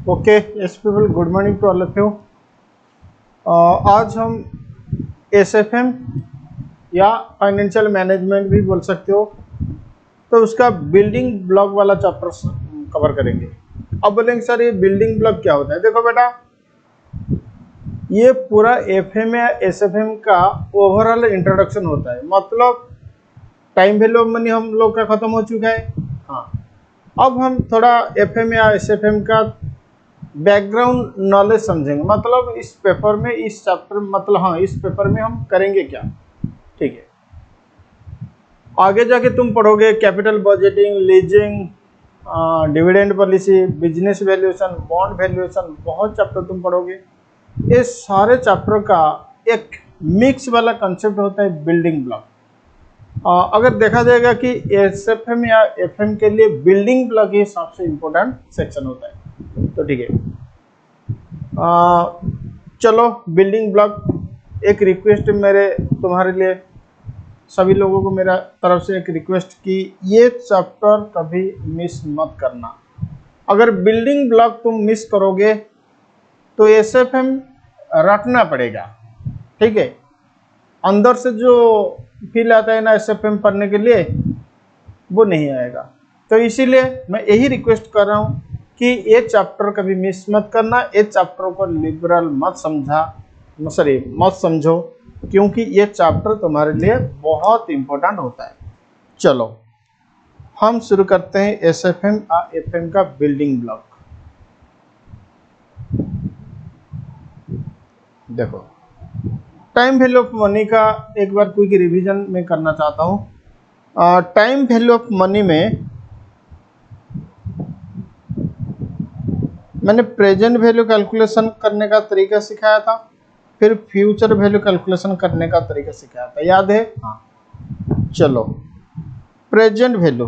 Okay yes people, good morning to all of you. आज हम SFM या financial management भी बोल सकते हो, तो उसका बिल्डिंग ब्लॉक वाला चैप्टर कवर करेंगे। अब बोलेंगे सर ये बिल्डिंग ब्लॉक क्या होता है। देखो बेटा, ये पूरा एफएम या एसएफएम का ओवरऑल इंट्रोडक्शन होता है। मतलब टाइम वैल्यू ऑफ मनी हम लोग का खत्म हो चुका है। हाँ, अब हम थोड़ा एफएम या एसएफएम का बैकग्राउंड नॉलेज समझेंगे। मतलब इस पेपर में, इस चैप्टर, मतलब हाँ इस पेपर में हम करेंगे क्या। ठीक है, आगे जाके तुम पढ़ोगे capital budgeting, leasing, dividend policy, business valuation, bond valuation, बहुत चैप्टर तुम पढ़ोगे। ये सारे चैप्टर का एक मिक्स वाला कंसेप्ट होता है बिल्डिंग ब्लॉक। अगर देखा जाएगा कि एसएफएम या एफएम के लिए बिल्डिंग ब्लॉक ही सबसे इम्पोर्टेंट सेक्शन होता है। तो ठीक है, चलो बिल्डिंग ब्लॉक। एक रिक्वेस्ट मेरे तुम्हारे लिए, सभी लोगों को मेरा तरफ से एक रिक्वेस्ट कि ये चैप्टर कभी मिस मत करना। अगर बिल्डिंग ब्लॉक तुम मिस करोगे तो एसएफएम रटना पड़ेगा। ठीक है, अंदर से जो फील आता है ना एसएफएम पढ़ने के लिए, वो नहीं आएगा। तो इसीलिए मैं यही रिक्वेस्ट कर रहा हूँ कि ये चैप्टर कभी मिस मत करना। ये चैप्टर को लिबरल मत समझो, क्योंकि ये चैप्टर तुम्हारे लिए बहुत इंपॉर्टेंट होता है। चलो हम शुरू करते हैं एसएफएम और एफएम का बिल्डिंग ब्लॉक। देखो, टाइम वैल्यू ऑफ मनी का एक बार क्विक रिवीजन में करना चाहता हूँ। टाइम वैल्यू ऑफ मनी में मैंने प्रेजेंट वैल्यू कैलकुलेशन करने का तरीका सिखाया था, फिर फ्यूचर वैल्यू कैलकुलेशन करने का तरीका सिखाया था, याद है? हाँ, चलो प्रेजेंट वैल्यू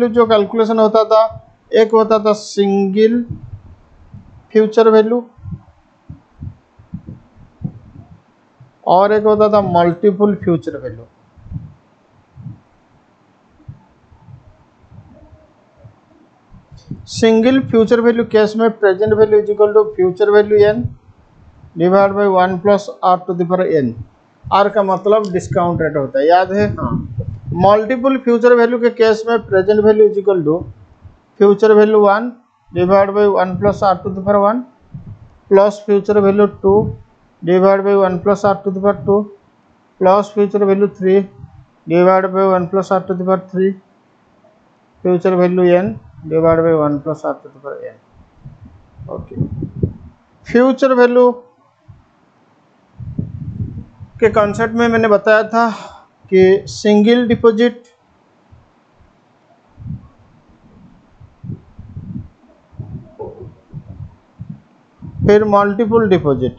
जो कैलकुलेशन होता था, एक होता था सिंगल फ्यूचर वैल्यू और एक होता था multiple future value. Single future value case में present value is equal to future value N divide by 1 plus are to the power N. R का मतलब डिस्काउंट रेट होता है, याद है? हाँ। मल्टीपल फ्यूचर वैल्यू के केस में present value is equal to future value 1 divide by 1 plus are to the power 1 plus future value 2 divide by 1 plus are to the power 2 plus future value 3 divide by 1 plus are to the power 3 future value N divide by 1 plus are to the power n. Okay, future value के concept में मैंने बताया था कि single deposit, फिर multiple deposit,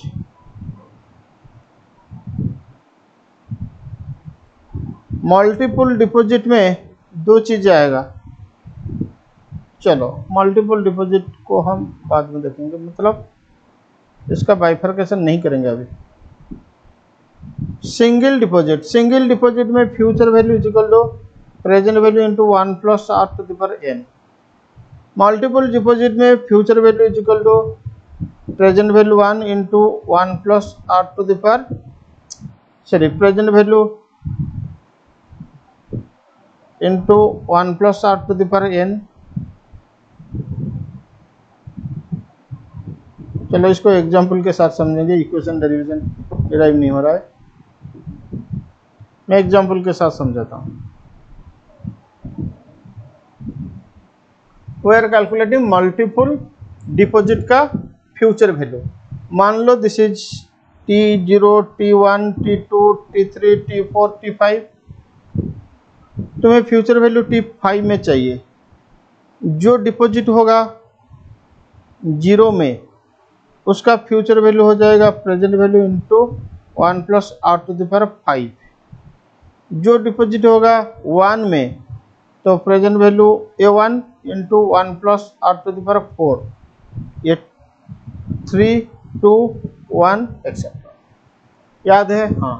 multiple deposit में दो चीजें आएगा। चलो मल्टीपल डिपॉजिट को हम बाद में देखेंगे, मतलब इसका बाइफरकेशन नहीं करेंगे अभी। सिंगल डिपॉजिट में future value is equal to present value into 1 plus are to the power N. Multiple deposit में future value is equal to present value 1 into 1 plus are to the power, sorry, present value into 1 plus are to the power N. चलो इसको example के साथ समझेंगे, equation derivation derive नहीं हो रहा है, मैं एग्जाम्पल के साथ समझाता हूँ। We are calculating multiple deposit का फ्यूचर वैल्यू। मान लो this is T0, T1, T2, T3, T4, T5। तुम्हें फ्यूचर वैल्यू T5 में चाहिए। जो डिपॉजिट होगा 0 में, उसका फ्यूचर वैल्यू हो जाएगा present value into 1 plus are to the power 5। जो डिपॉजिट होगा 1 में, तो present value A1 into 1 plus are to the power 4, ये 3, 2, 1 एक्सेट्रा, याद है? हाँ।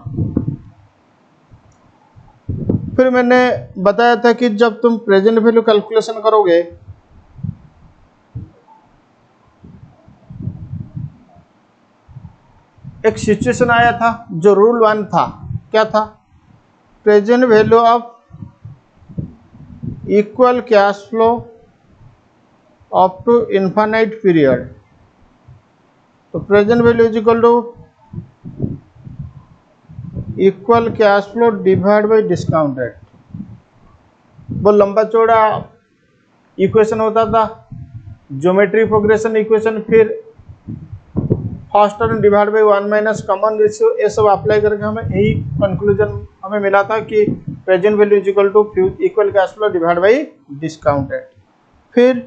फिर मैंने बताया था कि जब तुम प्रेजेंट वैल्यू कैलकुलेशन करोगे एक सिचुएशन आया था जो रूल 1 था, क्या था? Present value of equal cash flow up to infinite period. तो present value is equal to equal cash flow divide by discount rate. वो लंबा चौड़ा इक्वेशन होता था, ज्योमेट्री प्रोग्रेशन इक्वेशन, फिर first term divide by 1 minus common ratio, ये सब apply करके हमें यही कंक्लूजन हमें मिला था कि present value is equal to equal cash flow divide by discount rate. फिर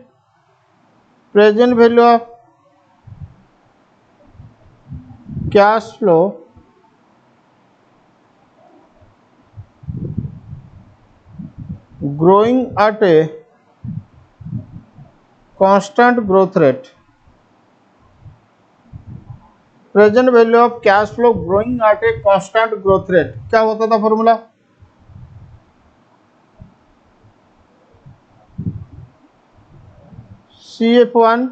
present value of cash flow growing at a constant growth rate। Present value of cash flow growing at a constant growth rate, क्या होता था formula? CF1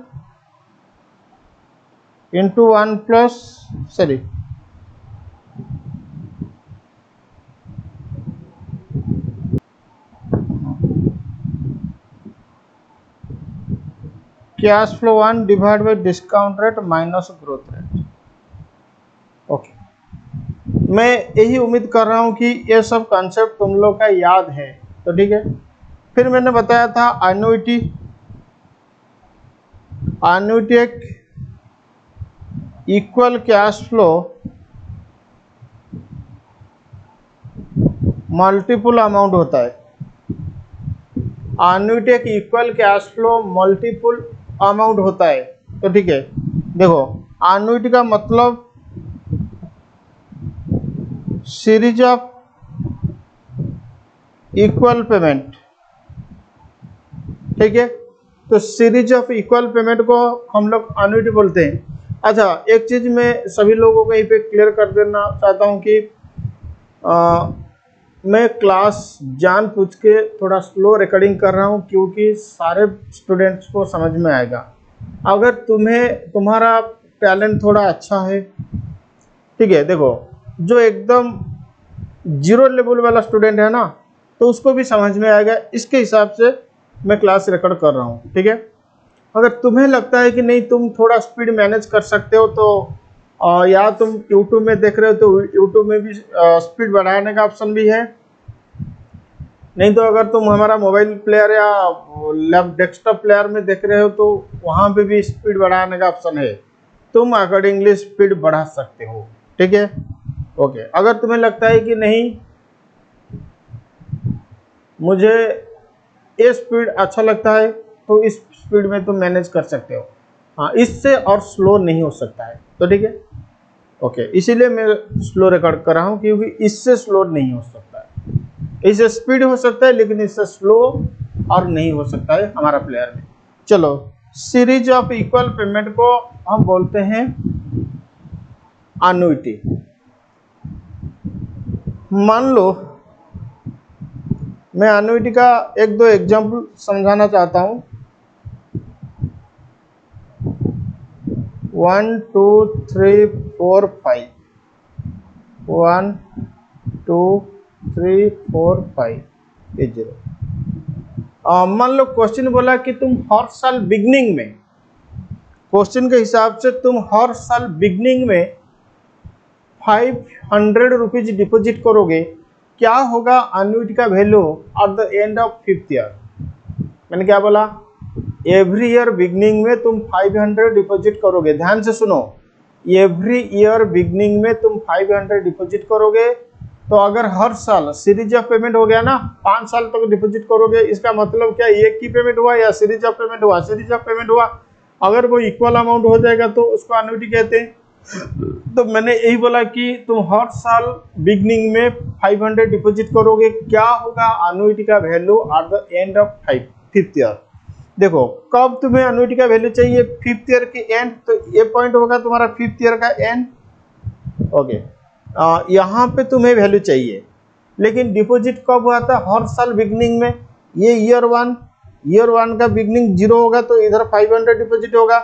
into 1 plus cash flow 1 divide by discount rate minus growth rate. Okay, मैं यही उम्मीद कर रहा हूं कि ये सब कॉन्सेप्ट तुम लोग का याद है, तो ठीक है। फिर मैंने बताया था एन्युइटी एक equal cash flow multiple amount होता है। एन्युइटी एक equal cash flow multiple amount होता है, तो ठीक है। देखो, एन्युइटी का मतलब सीरीज ऑफ इक्वल पेमेंट, ठीक है। तो सीरीज ऑफ इक्वल पेमेंट को हम लोग एन्युइटी बोलते हैं। अच्छा, एक चीज मैं सभी लोगों को यहीं पे क्लियर कर देना चाहता हूं कि मैं क्लास जानबूझ के थोड़ा स्लो रिकॉर्डिंग कर रहा हूं क्योंकि सारे स्टूडेंट्स को समझ में आएगा। अगर तुम्हारा टैलेंट थोड़ा अच्छा है, ठीक है, देखो जो एकदम जीरो लेवल वाला स्टूडेंट है ना, तो उसको भी समझ में आएगा, इसके हिसाब से मैं क्लास रिकॉर्ड कर रहा हूँ, ठीक है। अगर तुम्हें लगता है कि नहीं तुम थोड़ा स्पीड मैनेज कर सकते हो, तो या तुम यूट्यूब में देख रहे हो तो यूट्यूब में भी स्पीड बढ़ाने का ऑप्शन भी है। नहीं तो अगर तुम हमारा मोबाइल प्लेयर या डेस्कटॉप प्लेयर में देख रहे हो तो वहाँ पे भी स्पीड बढ़ाने का ऑप्शन है, तुम अकॉर्डिंगली स्पीड बढ़ा सकते हो, ठीक है। ओके, अगर तुम्हें लगता है कि नहीं मुझे ये स्पीड अच्छा लगता है तो इस स्पीड में तुम मैनेज कर सकते हो। हाँ, इससे और स्लो नहीं हो सकता है, तो ठीक है। ओके, इसीलिए मैं स्लो रिकॉर्ड कर रहा हूँ क्योंकि इससे स्लो नहीं हो सकता है। इससे स्पीड हो सकता है लेकिन इससे स्लो और नहीं हो सकता है हमारा प्लेयर में। चलो, सीरीज ऑफ इक्वल पेमेंट को हम बोलते हैं एन्युइटी। मान लो मैं एन्युइटी का एक दो एग्जाम्पल समझाना चाहता हूँ। 1 2 3 4 5 1 2 3 4 5 ये 0। मान लो क्वेश्चन बोला कि तुम हर साल बिगनिंग में, क्वेश्चन के हिसाब से तुम हर साल बिगनिंग में 500 रुपीज डिपॉजिट करोगे, क्या होगा एन्युइटी का value at the end of 5th year? मैंने क्या बोला? एवरी ईयर बिगनिंग में तुम 500 डिपॉजिट करोगे। ध्यान से सुनो, एवरी ईयर बिगनिंग में तुम 500 डिपॉजिट करोगे। तो अगर हर साल सीरीज ऑफ पेमेंट हो गया ना, 5 साल तक डिपॉजिट करोगे, इसका मतलब क्या एक ही पेमेंट हुआ या सीरीज ऑफ पेमेंट हुआ? सीरीज ऑफ पेमेंट हुआ। अगर वो इक्वल अमाउंट हो जाएगा तो उसको एन्युइटी कहते हैं। तो मैंने यही बोला कि तुम हर साल बिगनिंग में 500 डिपॉजिट करोगे, क्या होगा एन्युइटी का value at the end of 5th year? देखो, कब तुम्हें एन्युइटी का वैल्यू चाहिए? 5th ईयर के एंड। तो ये पॉइंट होगा तुम्हारा 5th ईयर का एंड। ओके, यहाँ पे तुम्हें वैल्यू चाहिए। लेकिन डिपॉजिट कब हुआ था? हर साल बिगनिंग में। ये ईयर वन का बिगनिंग 0 होगा तो इधर 500 डिपॉजिट होगा।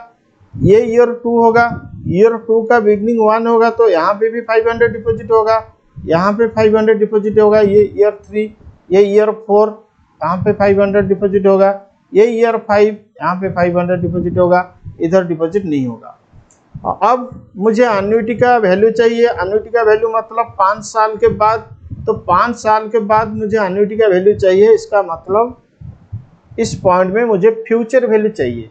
ये ईयर 2 होगा, ईयर 2 का बिगनिंग 1 होगा तो यहाँ पे भी 500 डिपॉजिट होगा, यहाँ पे 500 डिपॉजिट होगा। ये ईयर 3, ये ईयर 4, यहाँ पे 500 डिपॉजिट होगा। ये ईयर 5, यहाँ पे 500 डिपॉजिट होगा, इधर डिपॉजिट नहीं होगा। अब मुझे एन्युटी का वैल्यू चाहिए। एन्युटी का वैल्यू मतलब 5 साल के बाद, तो 5 साल के बाद मुझे एन्युटी का वैल्यू चाहिए। इसका मतलब इस पॉइंट में मुझे फ्यूचर वैल्यू चाहिए।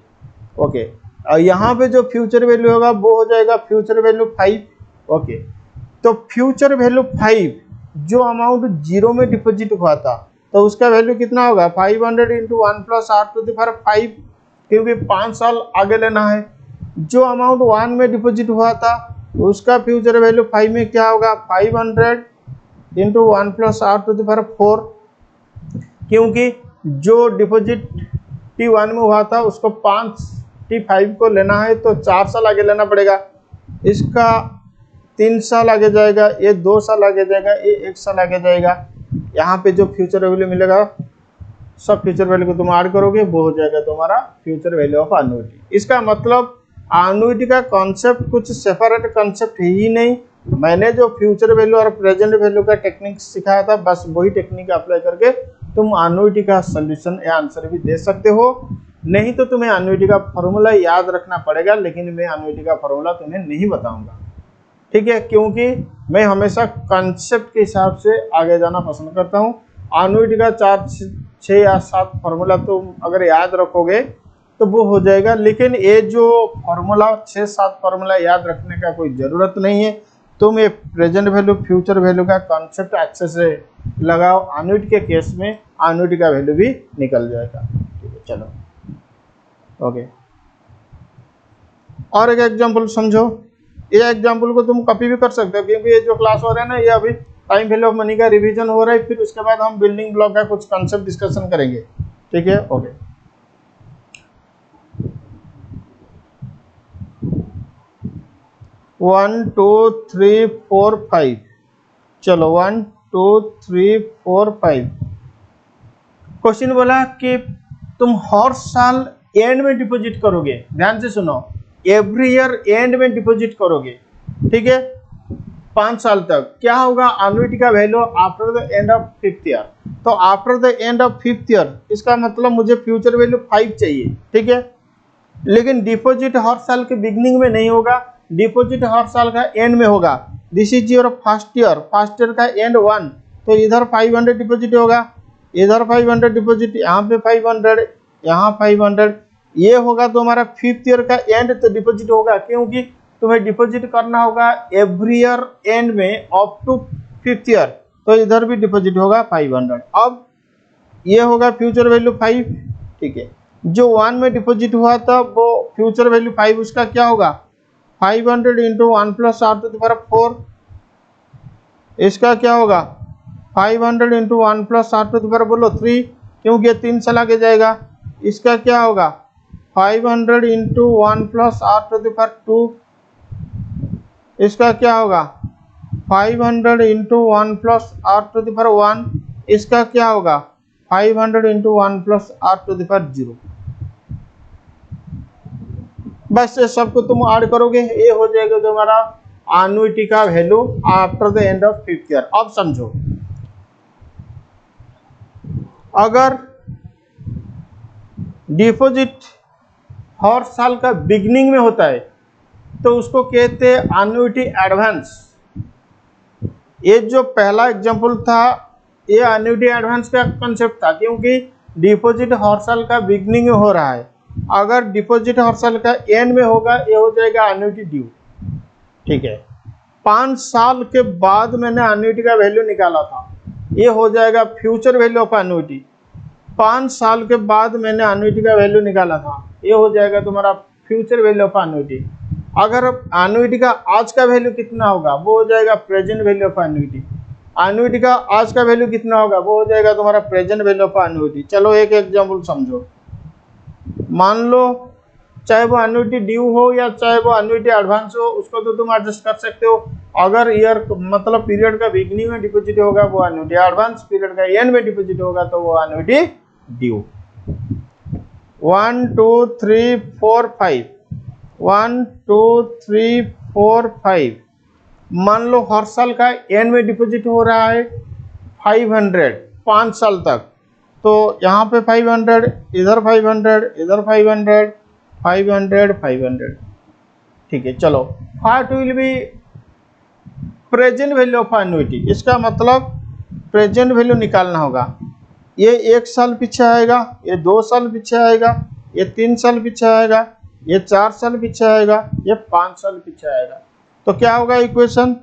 ओके, और यहाँ पे जो फ्यूचर वैल्यू होगा वो हो जाएगा फ्यूचर वैल्यू 5। ओके, तो फ्यूचर वैल्यू 5 जो अमाउंट 0 में डिपॉजिट हुआ था तो उसका वैल्यू कितना होगा? 500 into 1 plus are to the power 5, क्योंकि 5 साल आगे लेना है। जो अमाउंट 1 में डिपॉजिट हुआ था उसका फ्यूचर वैल्यू 5 में क्या होगा? 500 into 1 plus are to the power 4, क्योंकि जो डिपॉजिट T1 में हुआ था उसको 5 T5 को लेना है तो 4 साल आगे लेना पड़ेगा। इसका 3 साल आगे जाएगा, ये 2 साल आगे जाएगा, ये 1 साल आगे जाएगा। यहाँ पे जो फ्यूचर वैल्यू मिलेगा सब फ्यूचर वैल्यू को तुम ऐड करोगे वो हो जाएगा तुम्हारा फ्यूचर वैल्यू ऑफ एन्युटी। इसका मतलब एन्युटी का कॉन्सेप्ट कुछ सेपरेट कॉन्सेप्ट ही नहीं। मैंने जो फ्यूचर वैल्यू और प्रेजेंट वैल्यू का टेक्निक सिखाया था बस वही टेक्निक अप्लाई करके तुम एन्युटी का सोल्यूशन या आंसर भी दे सकते हो। नहीं तो तुम्हें एन्युटी का फॉर्मूला याद रखना पड़ेगा, लेकिन मैं एन्युटी का फॉर्मूला तुम्हें नहीं बताऊंगा, ठीक है, क्योंकि मैं हमेशा कॉन्सेप्ट के हिसाब से आगे जाना पसंद करता हूँ। एन्युटी का 4, 6 या 7 फार्मूला तुम अगर याद रखोगे तो वो हो जाएगा, लेकिन ये जो फार्मूला 6-7 फार्मूला याद रखने का कोई ज़रूरत नहीं है। तुम ये प्रेजेंट वैल्यू फ्यूचर वैल्यू का कॉन्सेप्ट अच्छे से लगाओ, एन्युटी के केस में एन्युटी का वैल्यू भी निकल जाएगा। ठीक है, चलो ओके। और एक एग्जांपल समझो। ये एग्जांपल को तुम कॉपी भी कर सकते हो, क्योंकि ये जो क्लास हो रहा है ना ये अभी टाइम वैल्यू ऑफ मनी का रिवीजन हो रहा है, फिर उसके बाद हम बिल्डिंग ब्लॉक का कुछ कॉन्सेप्ट डिस्कशन करेंगे। ठीक है, okay. One two three four five, चलो 1 2 3 4 5। क्वेश्चन बोला कि तुम हर साल एंड में डिपॉजिट करोगे। ध्यान से सुनो, एवरी ईयर एंड में डिपॉजिट करोगे, ठीक है, 5 साल तक। क्या होगा एन्युटी का value after the end of 5th year? तो after the end of 5th year इसका मतलब मुझे फ्यूचर वैल्यू 5 चाहिए, ठीक है। लेकिन डिपॉजिट हर साल के बिगनिंग में नहीं होगा, डिपॉजिट हर साल का एंड में होगा। This is your first year का एंड 1, तो इधर 500 डिपॉजिट होगा, इधर 500 डिपॉजिट, यहाँ पे 500, यहाँ 500। ये होगा तो हमारा 5th ईयर का एंड तो डिपॉजिट होगा, क्योंकि तुम्हें डिपॉजिट करना होगा एवरी ईयर एंड में अप टू 5th ईयर, तो इधर भी डिपॉजिट होगा 500। अब ये होगा फ्यूचर वैल्यू 5, ठीक है। जो 1 में डिपॉजिट हुआ था वो फ्यूचर वैल्यू 5, उसका क्या होगा? 500 into 1 plus are to the power 4। इसका क्या होगा? 500 into 1 plus are to the power बोलो 3, क्योंकि ये 3 साल आगे जाएगा। इसका क्या होगा? 500 into 1 plus are to the power 2। इसका क्या होगा? 500 into 1 plus are to the power 1। इसका क्या होगा? 500 into 1 plus are to the power 0। बस ये सबको तुम ऐड करोगे, ये हो जाएगा तुम्हारा एन्युटी का value after the end of 5th year. अब समझो, अगर डिपॉजिट हर साल का बिगनिंग में होता है तो उसको कहते हैं एन्युटी एडवांस। ये जो पहला एग्जांपल था ये एन्युटी एडवांस का कंसेप्ट था, क्योंकि डिपॉजिट हर साल का बिगनिंग में हो रहा है। अगर डिपॉजिट हर साल का एंड में होगा ये हो जाएगा एन्युटी ड्यू, ठीक है। 5 साल के बाद मैंने एन्युटी का वैल्यू निकाला था, ये हो जाएगा फ्यूचर वैल्यू ऑफ एन्युटी। 5 साल के बाद मैंने एन्युटी का वैल्यू निकाला था, ये हो जाएगा तुम्हारा फ्यूचर वैल्यू ऑफ एन्युटी। अगर एन्युटी का आज का वैल्यू कितना होगा वो हो जाएगा present value of annuity. Annuity का आज का वैल्यू कितना होगा वो हो जाएगा तुम्हारा प्रेजेंट वैल्यू ऑफ एन्युटी। चलो एक एग्जांपल समझो। मान लो चाहे वो एन्युटी ड्यू हो या चाहे वो एन्युटी एडवांस हो, उसको तो तुम एडजस्ट कर सकते हो। अगर ईयर मतलब पीरियड का बिगनिंग में डिपॉजिट होगा वो एन्युटी एडवांस, पीरियड का एंड में डिपॉजिट होगा तो वो एन्युटी ड्यू। 1 2 3 4 5 1 2 3 4 5। मान लो हर साल का एंड में डिपॉजिट हो रहा है 500 5 साल तक, तो यहाँ पे 500, इधर 500, इधर 500, 500, 500। ठीक है, चलो what will be present value of annuity. इसका मतलब प्रेजेंट वैल्यू निकालना होगा। ये 1 साल पीछे आएगा, ये 2 साल पीछे आएगा, ये 3 साल पीछे आएगा, ये 4 साल पीछे आएगा, ये 5 साल पीछे आएगा। तो क्या होगा equation?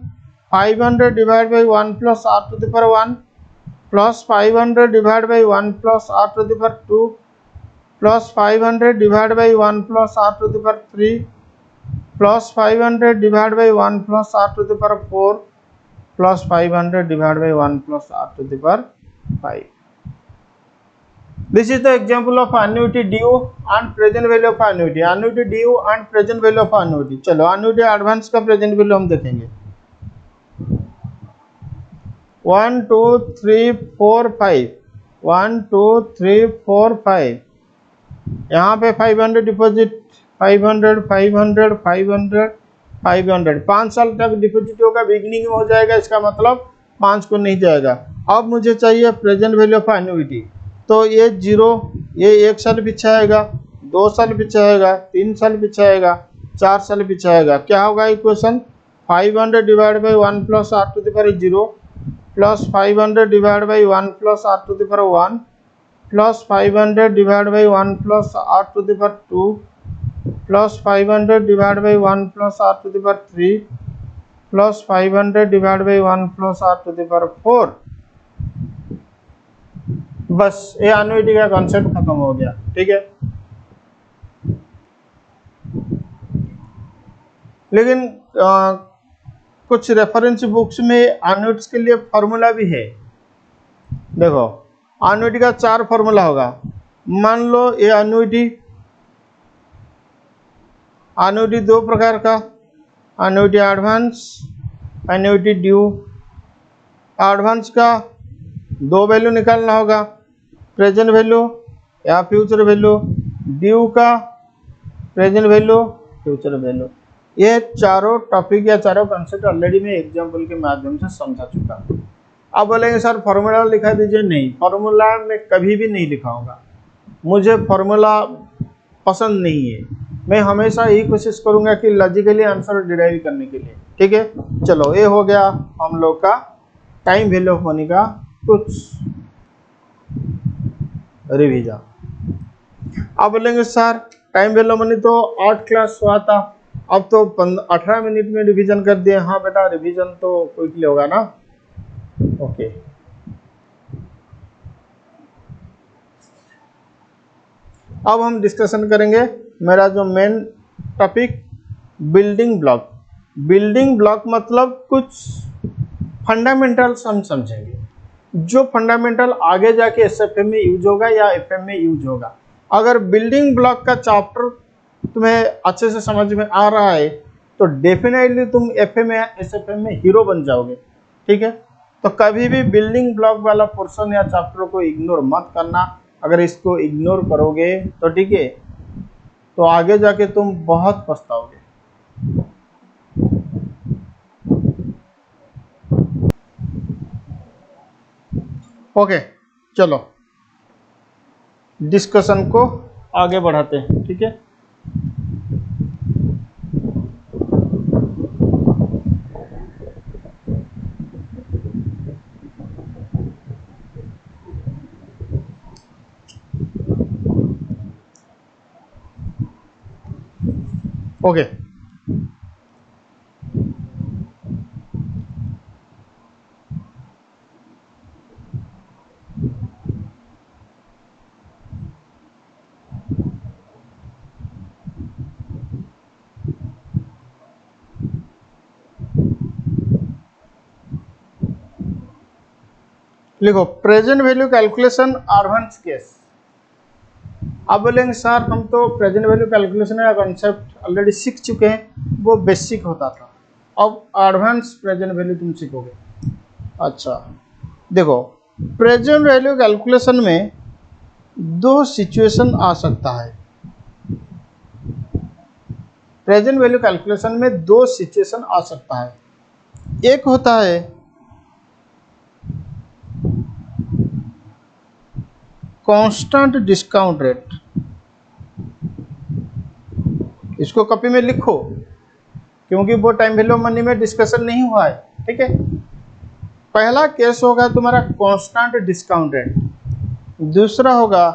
500 divide by 1 plus are to the power 1 plus 500 divide by 1 plus are to the power 2 plus 500 divide by 1 plus are to the power 3 plus 500 divide by 1 plus are to the power 4 plus 500 divide by 1 plus are to the power 5। This is the example of annuity due and present value of annuity. Annuity due and present value of annuity. चलो annuity advance का present value हम देखेंगे। 1 2 3 4 5 1 2 3 4 5। यहाँ पे 500 deposit, 500 500 500 500, 5 साल तक deposit होगा, beginning में हो जाएगा, इसका मतलब 5 को नहीं जाएगा। अब मुझे चाहिए प्रेजेंट वैल्यू ऑफ एन्युटी। तो ये 0, ये 1 साल पीछे आएगा, 2 साल पीछे आएगा, 3 साल पीछे आएगा, 4 साल पीछे आएगा। क्या होगा equation? 500 divide by 1 plus are to the power 0 plus 500 divide by 1 plus are to the power 1 plus 500 divide by 1 plus are to the power 2 plus 500 divide by 1 plus are to the power 3 plus 500 divide by 1 plus are to the power 4। बस ये annuity का concept खत्म हो गया। ठीक है, लेकिन कुछ रेफरेंस बुक्स में एन्युटीज के लिए फॉर्मूला भी है। देखो एन्युटी का 4 फॉर्मूला होगा। मान लो ये एन्युटी 2 प्रकार का, annuity advance, annuity due. Advance का 2 वैल्यू निकालना होगा, प्रेजेंट वैल्यू या फ्यूचर वैल्यू। ड्यू का प्रेजेंट वैल्यू, फ्यूचर वैल्यू। ये चारों टॉपिक या चारों कंसेप्ट ऑलरेडी मैं एग्जांपल के माध्यम से समझा चुका हूँ। आप बोलेंगे सर फॉर्मूला लिखा दीजिए। नहीं, फॉर्मूला मैं कभी भी नहीं लिखाऊंगा, मुझे फॉर्मूला पसंद नहीं है। मैं हमेशा यही कोशिश करूंगा कि लॉजिकली आंसर डिराइव करने के लिए। ठीक है, चलो ये हो गया हम लोग का टाइम वैल्यू ऑफ मनी का कुछ रिवीजन। आप बोलेंगे sir time value of money तो 8 क्लास हुआ था, अब तो 18 मिनट में रिवीजन कर दिए। हाँ बेटा, रिवीजन तो क्विकली होगा ना। ओके, अब हम डिस्कशन करेंगे मेरा जो main topic, building block. Building block मतलब कुछ फंडामेंटल्स हम समझेंगे, जो फंडामेंटल आगे जाके एसएफएम में यूज होगा या एफएम में यूज होगा। अगर बिल्डिंग ब्लॉक का चैप्टर तुम्हें अच्छे से समझ में आ रहा है तो डेफिनेटली तुम एफएम या एसएफएम में हीरो बन जाओगे। ठीक है, तो कभी भी बिल्डिंग ब्लॉक वाला पोर्शन या चैप्टर को इग्नोर मत करना। अगर इसको इग्नोर करोगे तो ठीक है, तो आगे जाके तुम बहुत पछताओगे। ओके, चलो डिस्कशन को आगे बढ़ाते हैं। ठीक है, ओके लिखो present value calculation advance case. आप बोलेंगे सर हम तो प्रेजेंट वैल्यू कैलकुलेशन का कॉन्सेप्ट ऑलरेडी सीख चुके हैं, वो बेसिक होता था, अब एडवांस प्रेजेंट वैल्यू तुम सीखोगे। अच्छा देखो, प्रेजेंट वैल्यू कैलकुलेशन में दो सिचुएशन आ सकता है। प्रेजेंट वैल्यू कैलकुलेशन में दो सिचुएशन आ सकता है। एक होता है कांस्टेंट डिस्काउंट रेट, इसको कॉपी में लिखो क्योंकि वो टाइम वैल्यू मनी में डिस्कशन नहीं हुआ है, ठीक है। पहला केस होगा तुम्हारा कांस्टेंट डिस्काउंट रेट, दूसरा होगा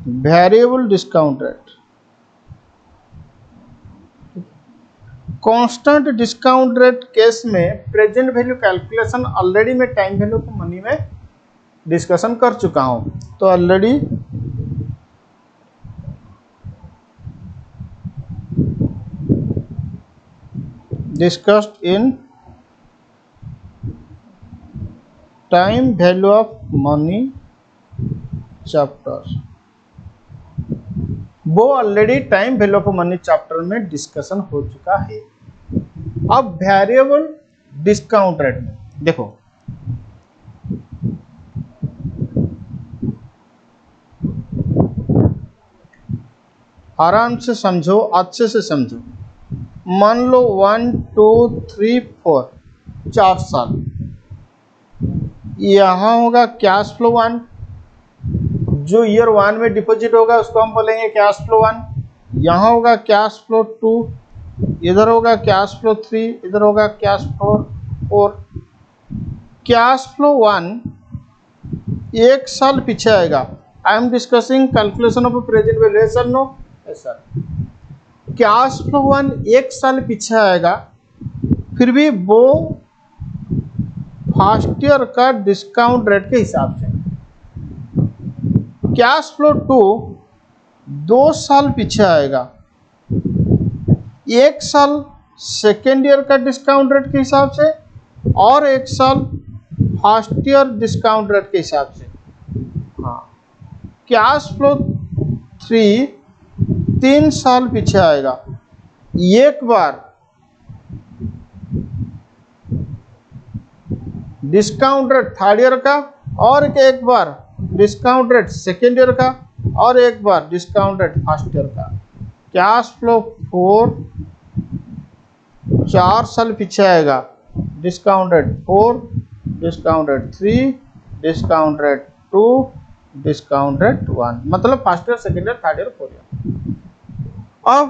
variable discount rate. Constant discount rate case में प्रेजेंट वैल्यू कैलकुलेशन ऑलरेडी मैं टाइम वैल्यू को मनी में डिस्कशन कर चुका हूं, तो already discussed in time value of money chapter, वो already time value of money chapter में डिस्कशन हो चुका है। अब वेरिएबल डिस्काउंट रेट में देखो, आराम से समझो, अच्छे से समझो। मान लो 1 2 3 4 4 साल, यहां होगा कैश फ्लो 1, जो ईयर 1 में डिपॉजिट होगा उसको हम बोलेंगे कैश फ्लो 1। यहाँ होगा कैश फ्लो 2, इधर होगा कैश फ्लो 3, इधर होगा कैश फ्लो 4। कैश फ्लो 1 एक साल पीछे आएगा। I am discussing calculation of present value, sir no sir. Cash flow 1 एक साल पीछे आएगा, फिर भी वो फर्स्ट ईयर का डिस्काउंट रेट के हिसाब से। कैश फ्लो 2 2 साल पीछे आएगा, एक साल सेकेंड ईयर का डिस्काउंट रेट के हिसाब से और एक साल फर्स्ट ईयर डिस्काउंट रेट के हिसाब से। हाँ, कैश फ्लो 3 3 साल पीछे आएगा, एक बार डिस्काउंट रेट थर्ड ईयर का और एक बार डिस्काउंट रेट सेकेंड ईयर का और एक बार डिस्काउंट रेट फर्स्ट ईयर का। कैश फ्लो 4 4 साल पीछे आएगा, discount rate 4, discount rate 3, discount rate 2, discount rate 1, मतलब first year second year third year fourth year. अब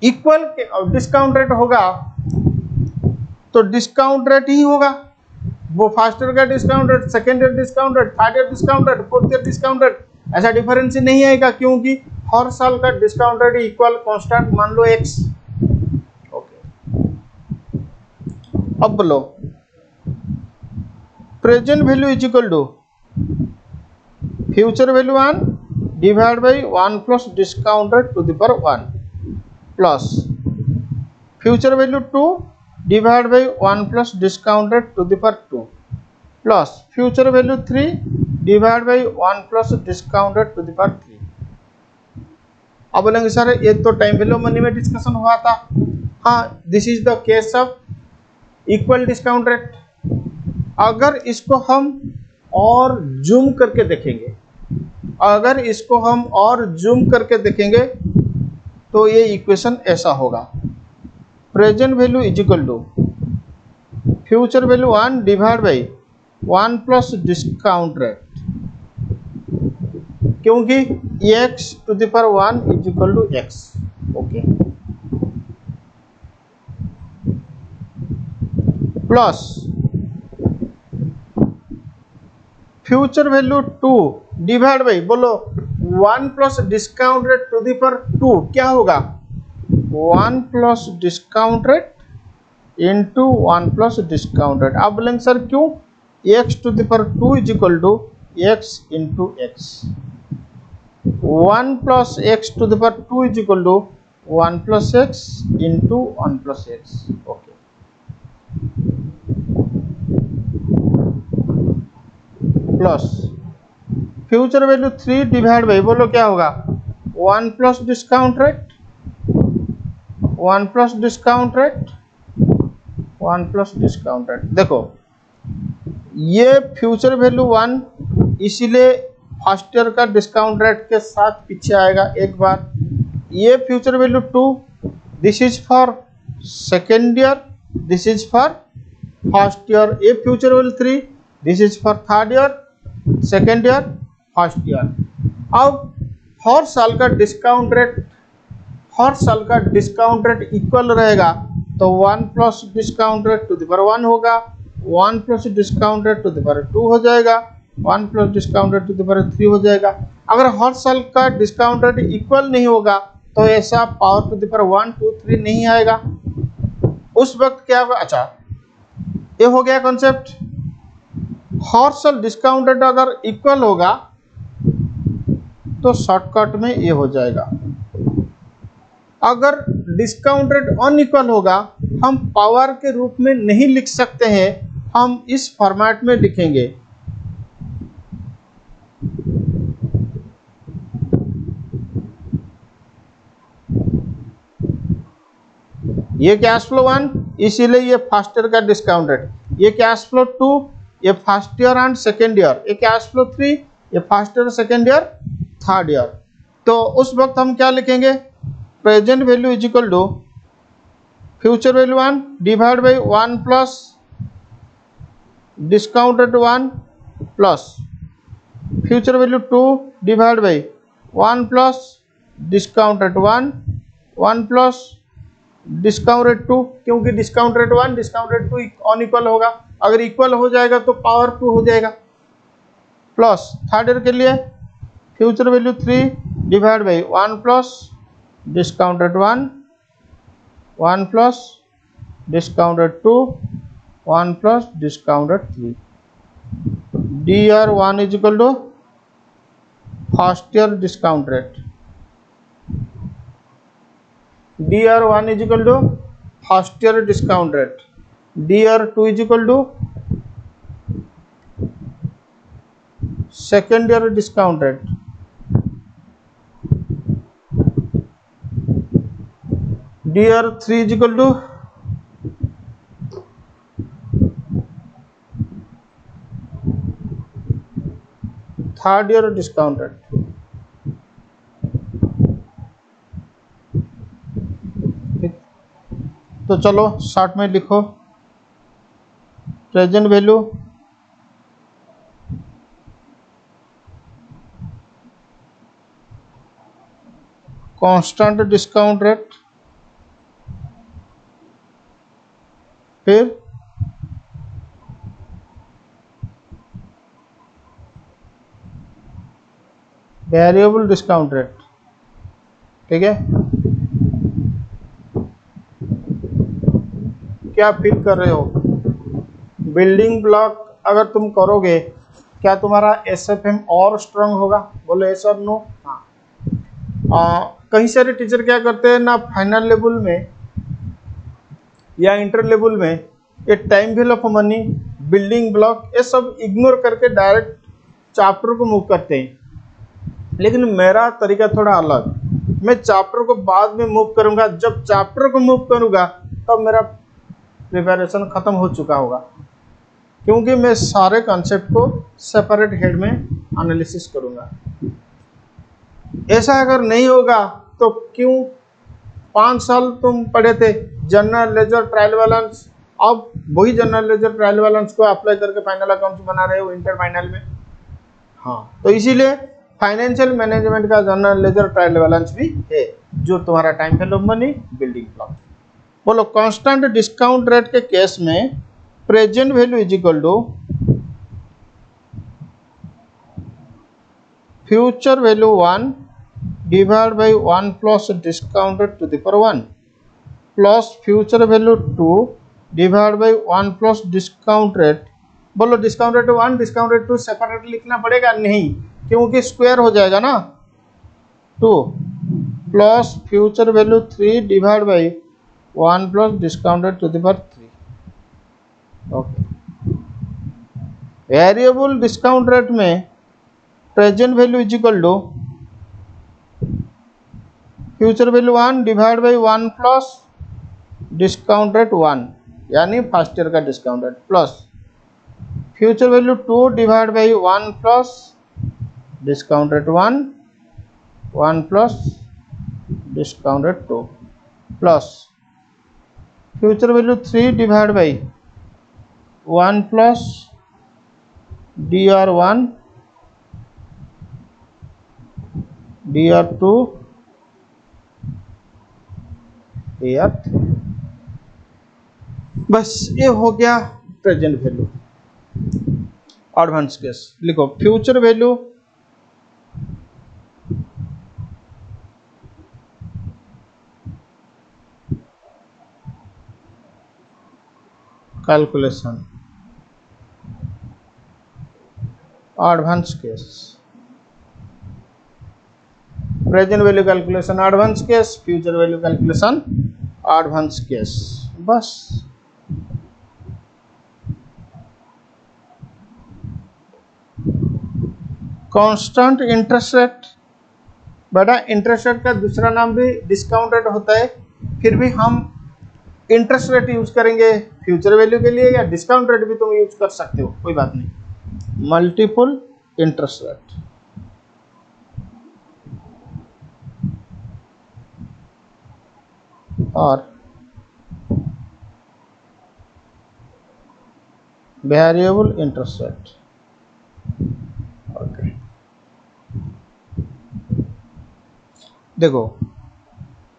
इक्वल डिस्काउंट रेट होगा तो डिस्काउंट रेट ही होगा, वो फर्स्ट ईयर का discount rate, second year discount rate, third year discount rate, fourth year discount rate, ऐसा difference ही नहीं आएगा क्योंकि हर साल का डिस्काउंट रेट इक्वल कांस्टेंट मान लो x। ओके, अब बोलो present value is equal to future value 1 divide by 1 plus discount rate to the power 1 plus future value 2 divide by 1 plus discount rate to the power 2 plus future value 3 divide by 1 plus discount rate to the power 3। अब बोलेंगे sir ये तो time value money में discussion हुआ था। हाँ, this is the case of equal discount rate. अगर इसको हम और जूम करके देखेंगे, अगर इसको हम और जूम करके देखेंगे तो ये इक्वेशन ऐसा होगा, present value is equal to future value 1 divide by 1 plus discount rate, क्योंकि x to the power 1 is equal to x। Okay, plus future value 2 divide by बोलो 1 plus discount rate to the power 2, क्या होगा 1 plus discount rate into 1 plus discount rate. आप बोलेंगे sir क्यों, x to the power 2 is equal to x into x, 1 plus x to the power 2 is equal to 1 plus x into 1 plus x. Okay, plus future value 3 divide by, बोलो क्या होगा, 1 plus discount rate, 1 plus discount rate, 1 plus discount rate. देखो ये future value 1, इसीलिए first year का discount rate के साथ पीछे आएगा एक बार। ये future value 2, this is for second year, this is for first year. ये future value 3, this is for third year, second year, first year. अब हर साल का डिस्काउंट रेट, हर साल का डिस्काउंट रेट इक्वल रहेगा, तो 1 plus discount rate to the power 1 होगा, 1 plus discount rate to the power 2 हो जाएगा, 1 plus discount rate to the power 3 हो जाएगा। अगर हर साल का डिस्काउंट रेट इक्वल नहीं होगा तो ऐसा पावर टू द पावर 1, 2, 3 नहीं आएगा। उस वक्त क्या होगा, अच्छा ये हो गया कॉन्सेप्ट। हर साल डिस्काउंट रेट अगर इक्वल होगा तो शॉर्टकट में ये हो जाएगा। अगर डिस्काउंट रेट अनइक्वल होगा, हम पावर के रूप में नहीं लिख सकते हैं, हम इस फॉर्मेट में लिखेंगे। ये कैश फ्लो 1, इसीलिए ये फर्स्ट ईयर का डिस्काउंट रेट। ये कैश फ्लो 2, ये first year and second year. ये कैश फ्लो 3, ये first year, second year, third year. तो उस वक्त हम क्या लिखेंगे, present value is equal to future value 1 divide by 1 plus discount rate 1 plus future value 2 divide by 1 plus discount rate 1, 1 plus discount rate 2, क्योंकि discount rate 1 discount rate 2 unequal होगा। अगर equal हो जाएगा तो पावर 2 हो जाएगा। प्लस थर्ड ईयर के लिए future value 3 divide by 1 plus discount rate 1, 1 plus discount rate 2, 1 plus discount rate 3। DR1 is equal to first year discount rate, DR1 is equal to first year discount rate, DR2 is equal to second year discount rate, DR3 is equal to third year discount rate. तो चलो short में लिखो, present value constant discount rate, फिर variable discount rate. ठीक है, क्या feel कर रहे हो? बिल्डिंग ब्लॉक अगर तुम करोगे, क्या तुम्हारा SFM और स्ट्रांग होगा? बोलो यस और नो। हाँ, कई सारे टीचर क्या करते हैं ना, फाइनल लेवल में या इंटर लेवल में ये time value of money, building block, ये सब इग्नोर करके डायरेक्ट चैप्टर को मूव करते हैं। लेकिन मेरा तरीका थोड़ा अलग, मैं चैप्टर को बाद में मूव करूंगा। जब चैप्टर को मूव करूंगा तब मेरा प्रिपरेशन खत्म हो चुका होगा, क्योंकि मैं सारे कॉन्सेप्ट को सेपरेट हेड में एनालिसिस करूंगा। ऐसा अगर नहीं होगा तो क्यों 5 साल तुम पढ़े थे जनरल लेजर, ट्रायल बैलेंस, अब वही जनरल लेजर, ट्रायल बैलेंस को अप्लाई करके फाइनल अकाउंट्स बना रहे हो इंटर फाइनल में। हाँ, तो इसीलिए फाइनेंशियल मैनेजमेंट का जनरल लेजर, ट्रायल बैलेंस भी है, जो तुम्हारा time value of money, building block. बोलो कांस्टेंट डिस्काउंट रेट के केस में present value is equal to future value 1 divide by 1 plus discount rate to the power 1 plus future value 2 divide by 1 plus discount rate. बोलो discount rate 1 discount rate 2 separate लिखना पड़ेगा? नहीं, क्योंकि square हो जाएगा ना। 2 plus future value 3 divide by 1 plus discount rate to the power 3। Okay, variable discount rate में present value is equal to future value 1 divide by 1 plus discount rate 1 यानी first year का discount rate plus future value 2 divide by 1 plus discount rate 1 plus discount rate 2 plus future value 3 divide by 1 plus DR1 DR2 DR3। बस ये हो गया present value. Advance case लिखो future value calculation advance case present value calculation advance case future value calculation advance case. बस constant interest rate, बेटा interest rate का दूसरा नाम भी डिस्काउंट रेट होता है, फिर भी हम इंटरेस्ट रेट यूज करेंगे फ्यूचर वैल्यू के लिए, या डिस्काउंट रेट भी तुम यूज कर सकते हो, कोई बात नहीं। मल्टीपल इंटरेस्ट रेट और वेरिएबल इंटरेस्ट रेट। ओके देखो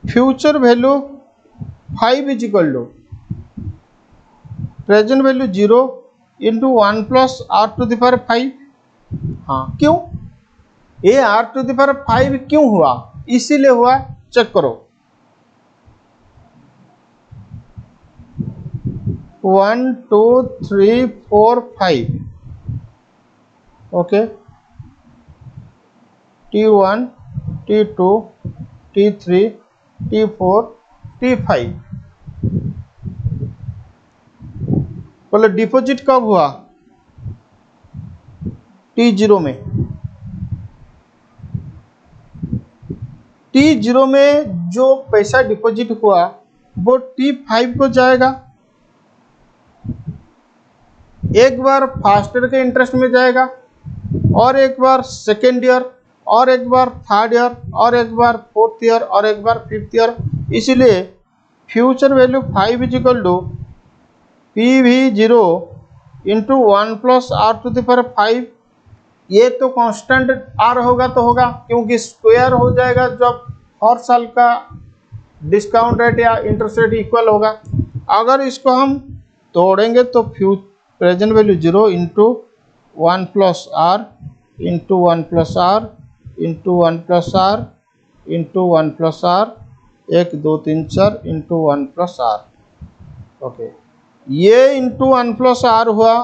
future value 5 is equal to present value 0 into 1 plus are to the power 5। हाँ क्यों ये आर टू द पावर 5 क्यों हुआ, इसीलिए हुआ, चेक करो 1 2 3 4 5 okay T1 T2 T3 T4 T5। बोले डिपॉजिट कब हुआ, T0 में। T0 में जो पैसा डिपॉजिट हुआ वो T5 को जाएगा, एक बार फर्स्ट ईयर के इंटरेस्ट में जाएगा और एक बार सेकेंड ईयर और एक बार थर्ड ईयर और एक बार फोर्थ ईयर और एक बार फिफ्थ ईयर। इसलिए future value 5 is equal to PV0 into 1 plus are to the power 5। ये तो कांस्टेंट आर होगा तो होगा, क्योंकि स्क्वायर हो जाएगा जब हर साल का डिस्काउंट रेट या इंटरेस्ट रेट इक्वल होगा। अगर इसको हम तोड़ेंगे तो present value 0 into 1 plus R into 1 plus R into 1 plus R into 1 plus R 1 2 3 4 into 1 plus R. Okay ये इंटू 1 प्लस आर हुआ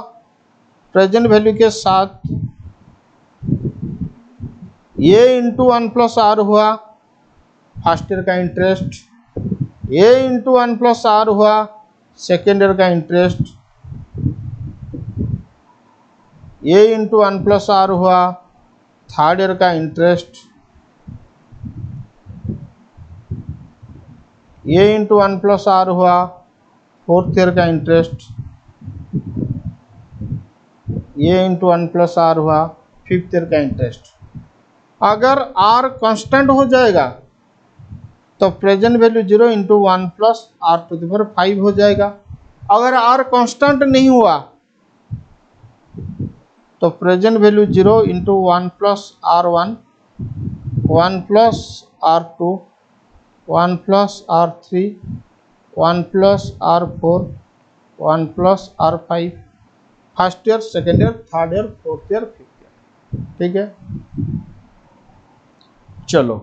प्रेजेंट वैल्यू के साथ, ये इंटू 1 प्लस आर हुआ फर्स्ट ईयर का इंटरेस्ट, ये इंटू 1 प्लस आर हुआ second year का इंटरेस्ट, ये इंटू 1 प्लस आर हुआ थर्ड ईयर का इंटरेस्ट, ये इंटू 1 प्लस आर हुआ फोर्थ ईयर का इंटरेस्ट, ये इंटू 1 प्लस आर हुआ फिफ्थ ईयर का इंटरेस्ट। अगर आर कांस्टेंट हो जाएगा तो present value 0 into 1 plus are to the power 5 हो जाएगा। अगर आर कांस्टेंट नहीं हुआ तो present value 0 into 1 plus R1 1 plus R2 1 plus R3 1 plus R4 1 plus R5 first year second year third year fourth year fifth year. ठीक है चलो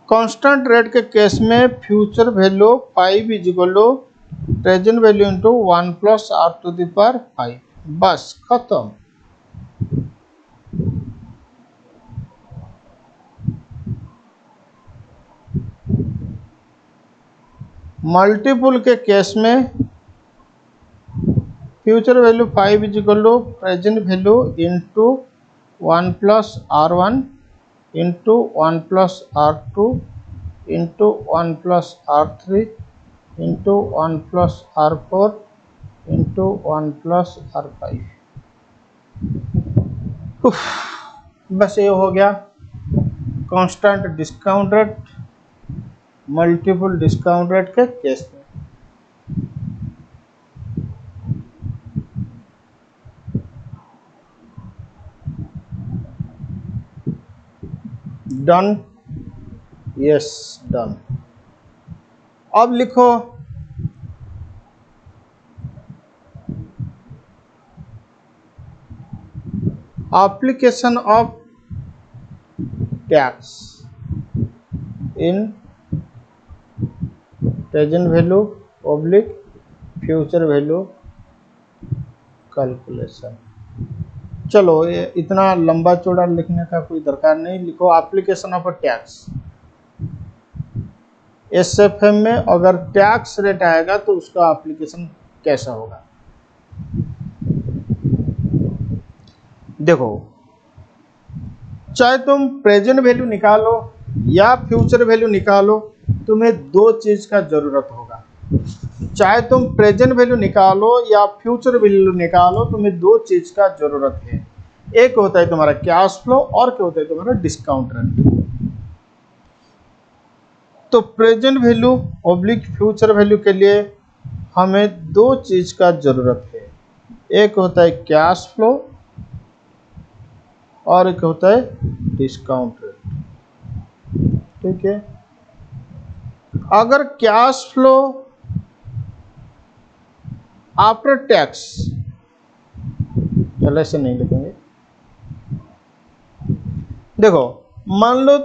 constant rate के केस में future value 5 is equal to present value into 1 plus are to the power 5, बस खत्म। Multiple के case में future value 5 is equal to present value into 1 plus R1 into 1 plus R2 into 1 plus R3 into 1 plus R4 into 1 plus R5। बस ये हो गया constant discount rate multiple discount rate के case में। Done, yes done. अब लिखो application of tax in present value oblique future value calculation. चलो ये इतना लंबा चौड़ा लिखने का कोई दरकार नहीं, लिखो एप्लीकेशन ऑफ टैक्स। एसएफएम में अगर टैक्स रेट आएगा तो उसका एप्लीकेशन कैसा होगा। देखो, चाहे तुम प्रेजेंट वैल्यू निकालो या फ्यूचर वैल्यू निकालो, तुम्हें दो चीज का जरूरत होगा। चाहे तुम प्रेजेंट वैल्यू निकालो या फ्यूचर वैल्यू निकालो, तुम्हें दो चीज का जरूरत है। एक होता है तुम्हारा कैश फ्लो और क्या होता है तुम्हारा डिस्काउंट रेट। तो present value oblique future value के लिए हमें दो चीज का जरूरत है। एक होता है कैश फ्लो और एक होता है डिस्काउंट रेट। ठीक है, अगर कैश फ्लो आफ्टर टैक्स, चलो ऐसे नहीं लिखेंगे। देखो, मान लो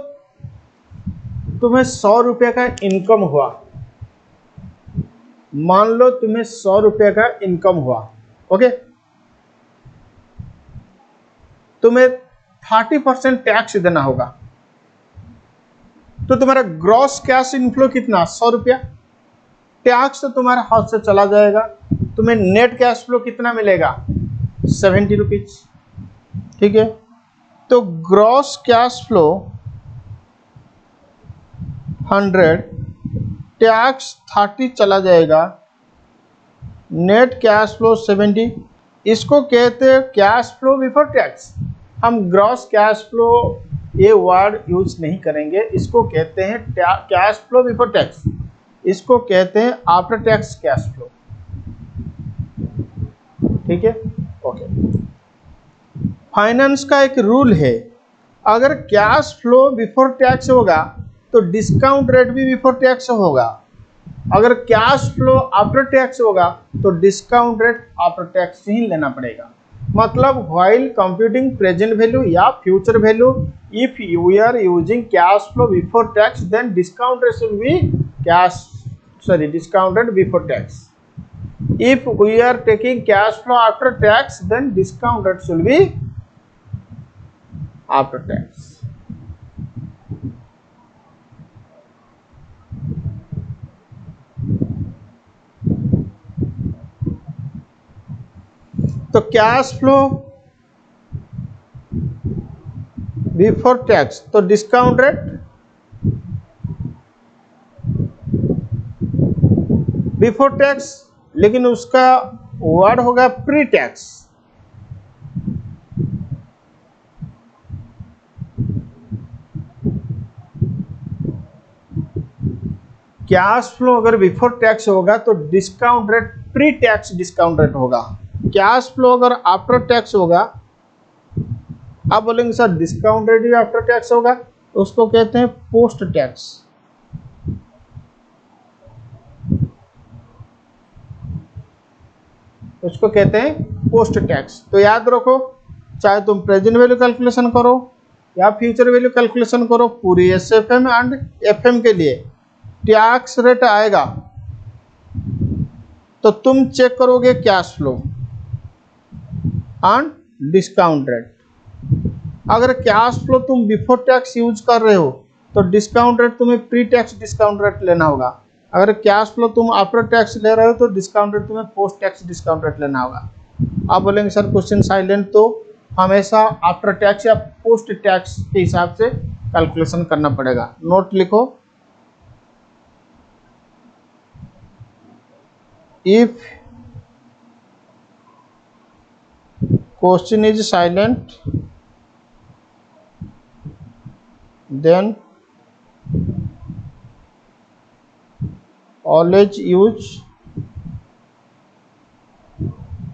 तुम्हें 100 रुपये का इनकम हुआ, मान लो तुम्हें 100 रुपये का इनकम हुआ, ओके। तुम्हें 30% टैक्स देना होगा, तो तुम्हारा ग्रॉस कैश इनफ्लो कितना 100 रुपया, टैक्स तो तुम्हारे हाथ से चला जाएगा, तुम्हें नेट कैश फ्लो कितना मिलेगा 70 रुपीज। ठीक है, तो ग्रॉस कैश फ्लो 100, टैक्स 30 चला जाएगा, नेट कैश फ्लो 70। इसको कहते हैं कैश फ्लो बिफोर टैक्स। हम ग्रॉस कैश फ्लो ये वर्ड यूज नहीं करेंगे, इसको कहते हैं कैश फ्लो बिफोर टैक्स, इसको कहते हैं आफ्टर टैक्स कैश फ्लो। ठीक है, ओके। फाइनेंस का एक रूल है, अगर कैश फ्लो बिफोर टैक्स होगा तो डिस्काउंट रेट भी बिफोर टैक्स होगा, अगर कैश फ्लो आफ्टर टैक्स होगा तो डिस्काउंट रेट आफ्टर टैक्स ही लेना पड़ेगा। मतलब व्हाइल कंप्यूटिंग प्रेजेंट वैल्यू या future value, if you are using cash flow before tax then discount rate will be discount rate before tax. If we are taking cash flow after tax, then discount rate should be after tax. तो cash flow before tax, तो discount rate before tax, लेकिन उसका word होगा pre tax. Cash flow अगर before tax होगा तो discount rate pre tax discount rate होगा। Cash flow अगर आफ्टर टैक्स होगा, आप बोलेंगे सर डिस्काउंट रेट भी आफ्टर टैक्स होगा, तो उसको कहते हैं पोस्ट टैक्स। उसको कहते हैं पोस्ट टैक्स। तो याद रखो, चाहे तुम प्रेजेंट वैल्यू कैलकुलेशन करो या फ्यूचर वैल्यू कैलकुलेशन करो, पूरी एसएफएम एंड एफएम के लिए टैक्स रेट आएगा तो तुम चेक करोगे cash flow and discount rate. अगर कैश फ्लो तुम बिफोर टैक्स यूज कर रहे हो तो डिस्काउंट रेट तुम्हें प्री टैक्स डिस्काउंट रेट लेना होगा। अगर कैश फ्लो तुम आफ्टर टैक्स ले रहे हो तो डिस्काउंट रेट तुम्हें पोस्ट टैक्स डिस्काउंट रेट लेना होगा। आप बोलेंगे सर क्वेश्चन साइलेंट, तो हमेशा आफ्टर टैक्स या पोस्ट टैक्स के हिसाब से कैलकुलेशन करना पड़ेगा। नोट लिखो, if question is silent then always use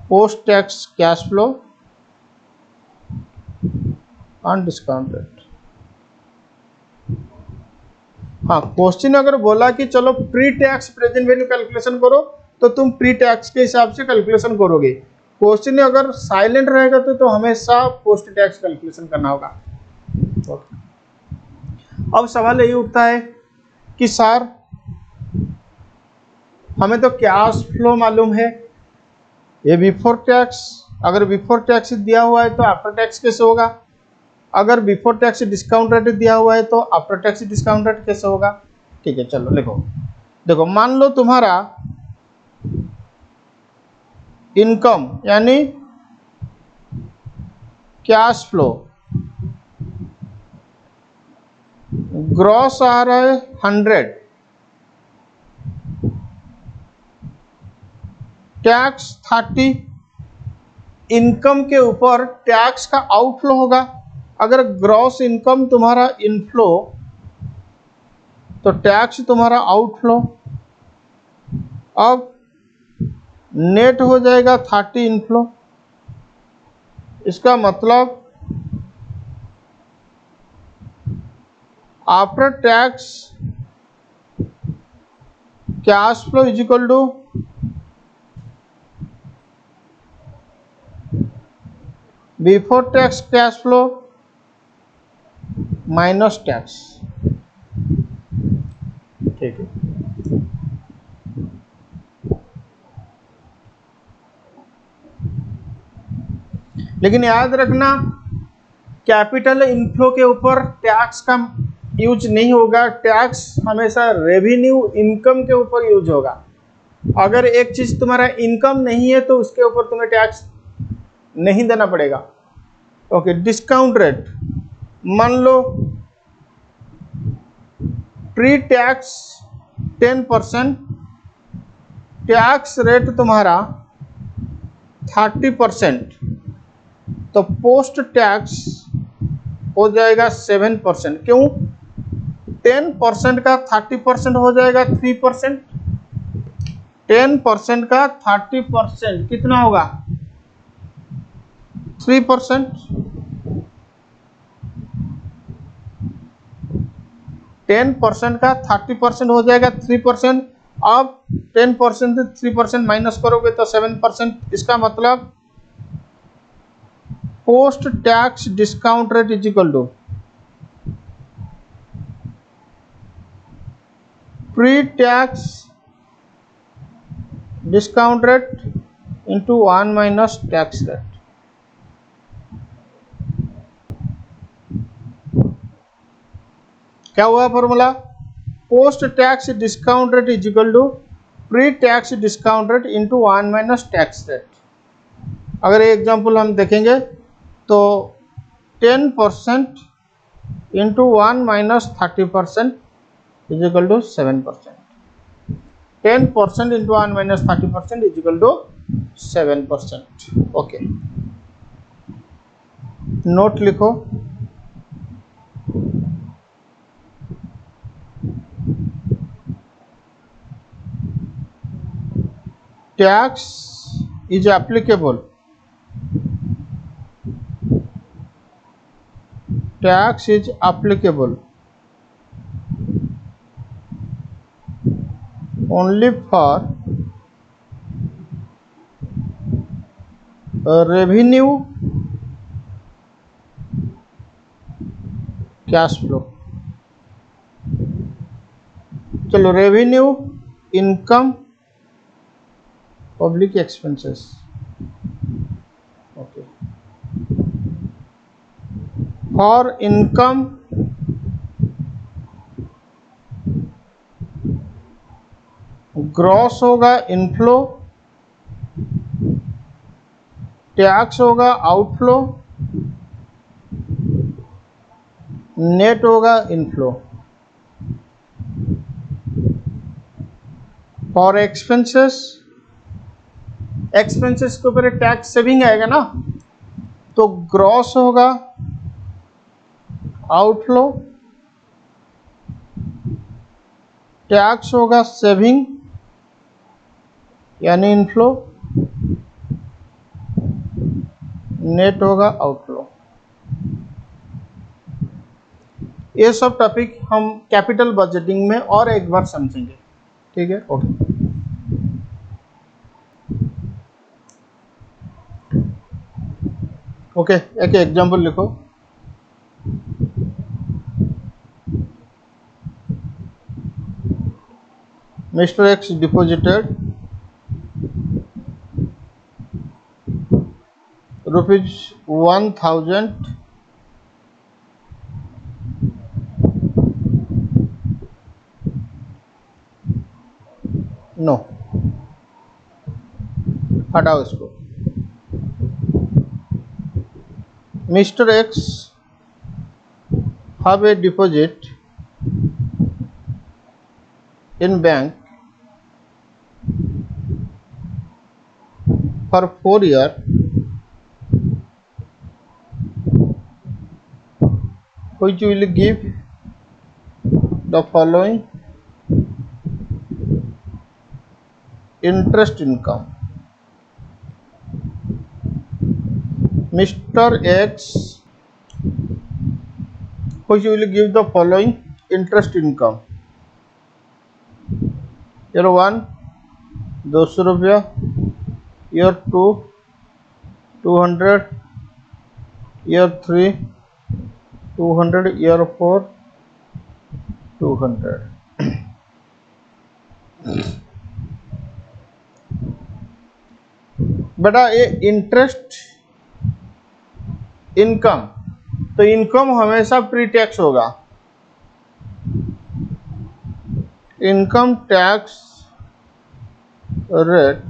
post tax cash flow and discount rate। हाँ, क्वेश्चन अगर बोला कि चलो pre tax present value calculation करो तो तुम प्री टैक्स के हिसाब से कैलकुलेशन करोगे। क्वेश्चन अगर साइलेंट रहेगा तो हमेशा पोस्ट टैक्स कैलकुलेशन करना होगा। अब सवाल यही उठता है कि सर हमें तो कैश फ्लो मालूम है, ये बिफोर टैक्स, अगर बिफोर टैक्स दिया हुआ है तो आफ्टर टैक्स कैसे होगा? अगर बिफोर टैक्स डिस्काउंट रेट दिया हुआ है तो आफ्टर टैक्स डिस्काउंट रेट कैसे होगा? ठीक है, चलो लिखो। देखो, मान लो तुम्हारा इनकम यानी कैश फ्लो ग्रॉस आ रहा है 100, टैक्स 30, इनकम के ऊपर टैक्स का आउटफ्लो होगा। अगर ग्रॉस इनकम तुम्हारा इनफ्लो तो टैक्स तुम्हारा आउटफ्लो। अब नेट हो जाएगा 30 इनफ्लो। इसका मतलब after tax cash flow is equal to before tax cash flow minus tax. ठीक है, लेकिन याद रखना कैपिटल इनफ्लो के ऊपर टैक्स का यूज नहीं होगा। टैक्स हमेशा रेवेन्यू इनकम के ऊपर यूज होगा। अगर एक चीज तुम्हारा इनकम नहीं है तो उसके ऊपर तुम्हें टैक्स नहीं देना पड़ेगा। ओके, डिस्काउंट रेट, मान लो प्री टैक्स 10%, टैक्स रेट तुम्हारा 30%, तो पोस्ट टैक्स हो जाएगा 7%। क्यों? 10% का 30% हो जाएगा 3%। 10% का 30% कितना होगा? 3%। 10% का 30% हो जाएगा 3%। अब 10% से 3% माइनस करोगे तो 7%। इसका मतलब post tax discount rate is equal to pre tax discount rate into 1 minus tax rate. क्या हुआ formula? Post tax discount rate is equal to pre tax discount rate into 1 minus tax rate. अगर ये example हम देखेंगे तो 10% into 1 minus 30% is equal to 7%। 10% into 1 minus 30% is equal to 7%। Okay, note लिखो, tax is applicable, tax is applicable only for revenue cash flow। चलो, revenue income public expenses, okay. For income gross होगा inflow, tax होगा outflow, net होगा inflow. For expenses, expenses के ऊपर tax saving आएगा ना, तो ग्रॉस होगा आउटफ्लो, टैक्स होगा सेविंग यानी इनफ्लो, नेट होगा आउटफ्लो। ये सब टॉपिक हम कैपिटल बजटिंग में और एक बार समझेंगे, ठीक है, ओके। ओके, एक एग्जांपल लिखो। मिस्टर एक्स डिपॉजिटेड ₹1000 नो, हटाओ इसको। Mister x have a deposit in bank for 4 years which will give the following interest income. Mr. X which will give the following interest income. Year 1 200 रुपया, year 2 200, year 3 200, year 4 200। बेटा ये interest income, तो income हमेशा pre tax होगा। Income tax rate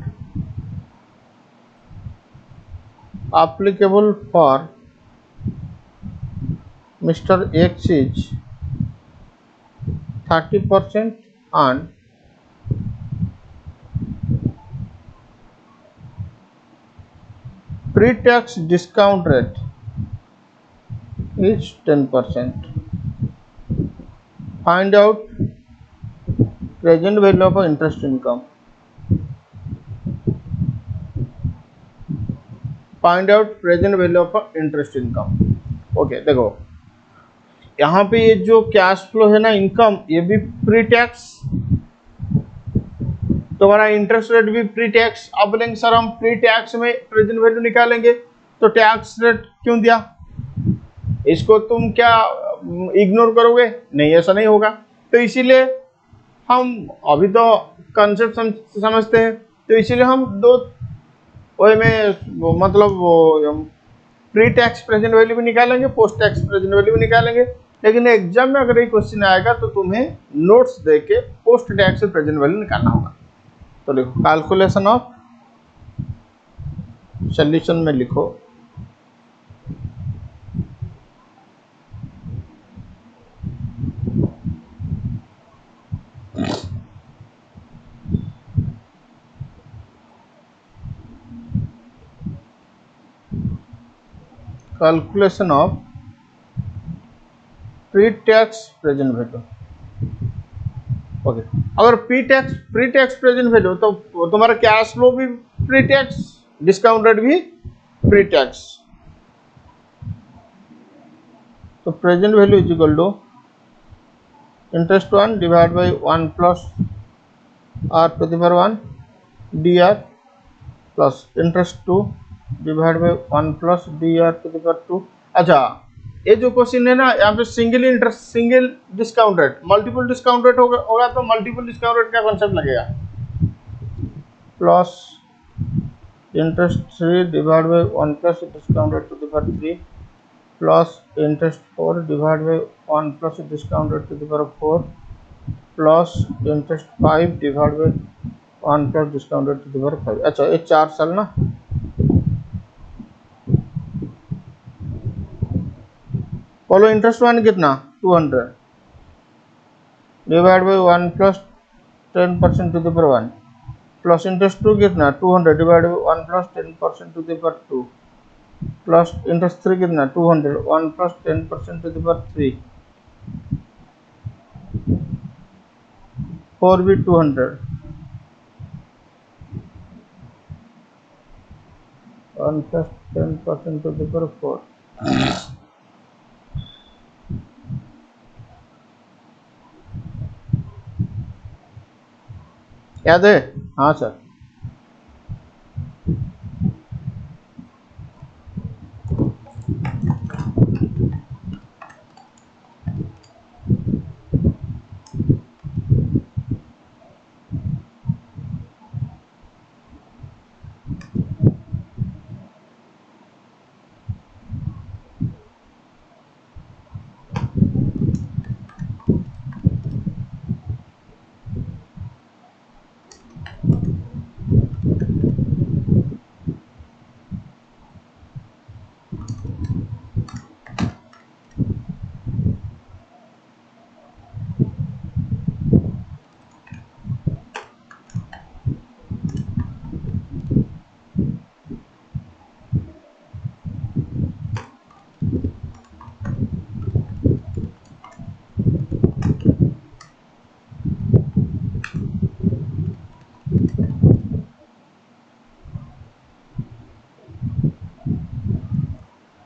applicable for Mr. X is 30% and pre-tax discount rate is 10%. Find out present value of interest income. Find out present value of interest income. Okay, देखो यहाँ पे ये जो cash flow है ना income, ये भी pre tax, तुम्हारा इंटरेस्ट रेट भी प्री टैक्स। अब बोलेंगे सर हम प्री टैक्स में प्रेजेंट वैल्यू निकालेंगे तो टैक्स रेट क्यों दिया, इसको तुम क्या इग्नोर करोगे? नहीं, ऐसा नहीं होगा। तो इसीलिए हम अभी तो कंसेप्ट समझते हैं, तो इसीलिए हम दो वे में मतलब प्री टैक्स प्रेजेंट वैल्यू भी निकालेंगे, पोस्ट टैक्स प्रेजेंट वैल्यू भी निकालेंगे। लेकिन एग्जाम में अगर ये क्वेश्चन आएगा तो तुम्हें नोट्स देके पोस्ट टैक्स प्रेजेंट वैल्यू निकालना होगा। तो लिखो कैलकुलेशन ऑफ, सॉल्यूशन में लिखो calculation of pre tax present value. Okay, अगर प्री टैक्स प्रेजेंट वैल्यू तो तुम्हारा कैश फ्लो भी प्री टैक्स, डिस्काउंट रेट भी प्री टैक्स। तो present value is equal to interest 1 divide by 1 plus are to the power 1 D R plus interest 2 divide by 1 plus D R to the power 2। अच्छा, ये जो question है ना, यहाँ पे single interest, single discount rate, multiple discount rate होगा तो multiple discount rate का कॉन्सेप्ट लगेगा। Plus interest 3 divided by 1 plus discounted to the power 3 plus interest 4 divided by 1 plus discounted to the power 4 plus interest 5 divided by 1 plus discounted to the power 5। अच्छा ये 4 साल ना, बोलो interest 1 कितना 200 divide by 1 plus 10% to the power 1 plus interest 2 कितना 200 divide by 1 plus 10% to the power 2 plus interest 3 कितना 200 1 plus 10% to the power 3 4 भी 200 1 plus 10% to the power 4। याद है? हाँ सर।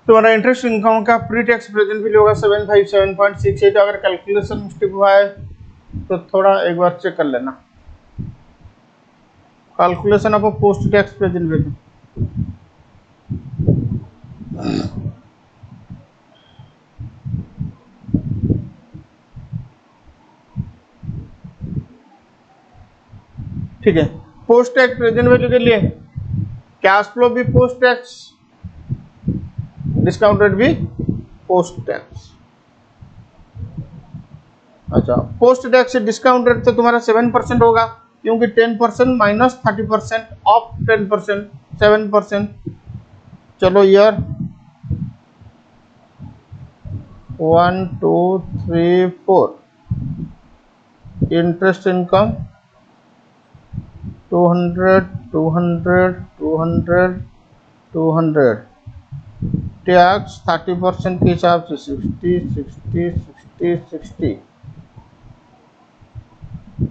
तुम्हारा इंटरेस्ट इनकम का प्री टैक्स प्रेजेंट वैल्यू होगा 757.68। अगर कैलकुलेशन मिस्टेक हुआ है तो थोड़ा एक बार चेक कर लेना। Calculation of post tax present value, ठीक है। पोस्ट टैक्स प्रेजेंट वैल्यू के लिए कैश फ्लो भी पोस्ट टैक्स, डिस्काउंटेड भी पोस्ट टैक्स। अच्छा, पोस्ट टैक्स से डिस्काउंट रेट तो तुम्हारा 7% होगा, क्योंकि 10% माइनस 30% ऑफ 10% 7%। चलो यार 1 2 3 4 इंटरेस्ट इनकम 200 200 200 200 टैक्स 30% के हिसाब से 60 60 60 60।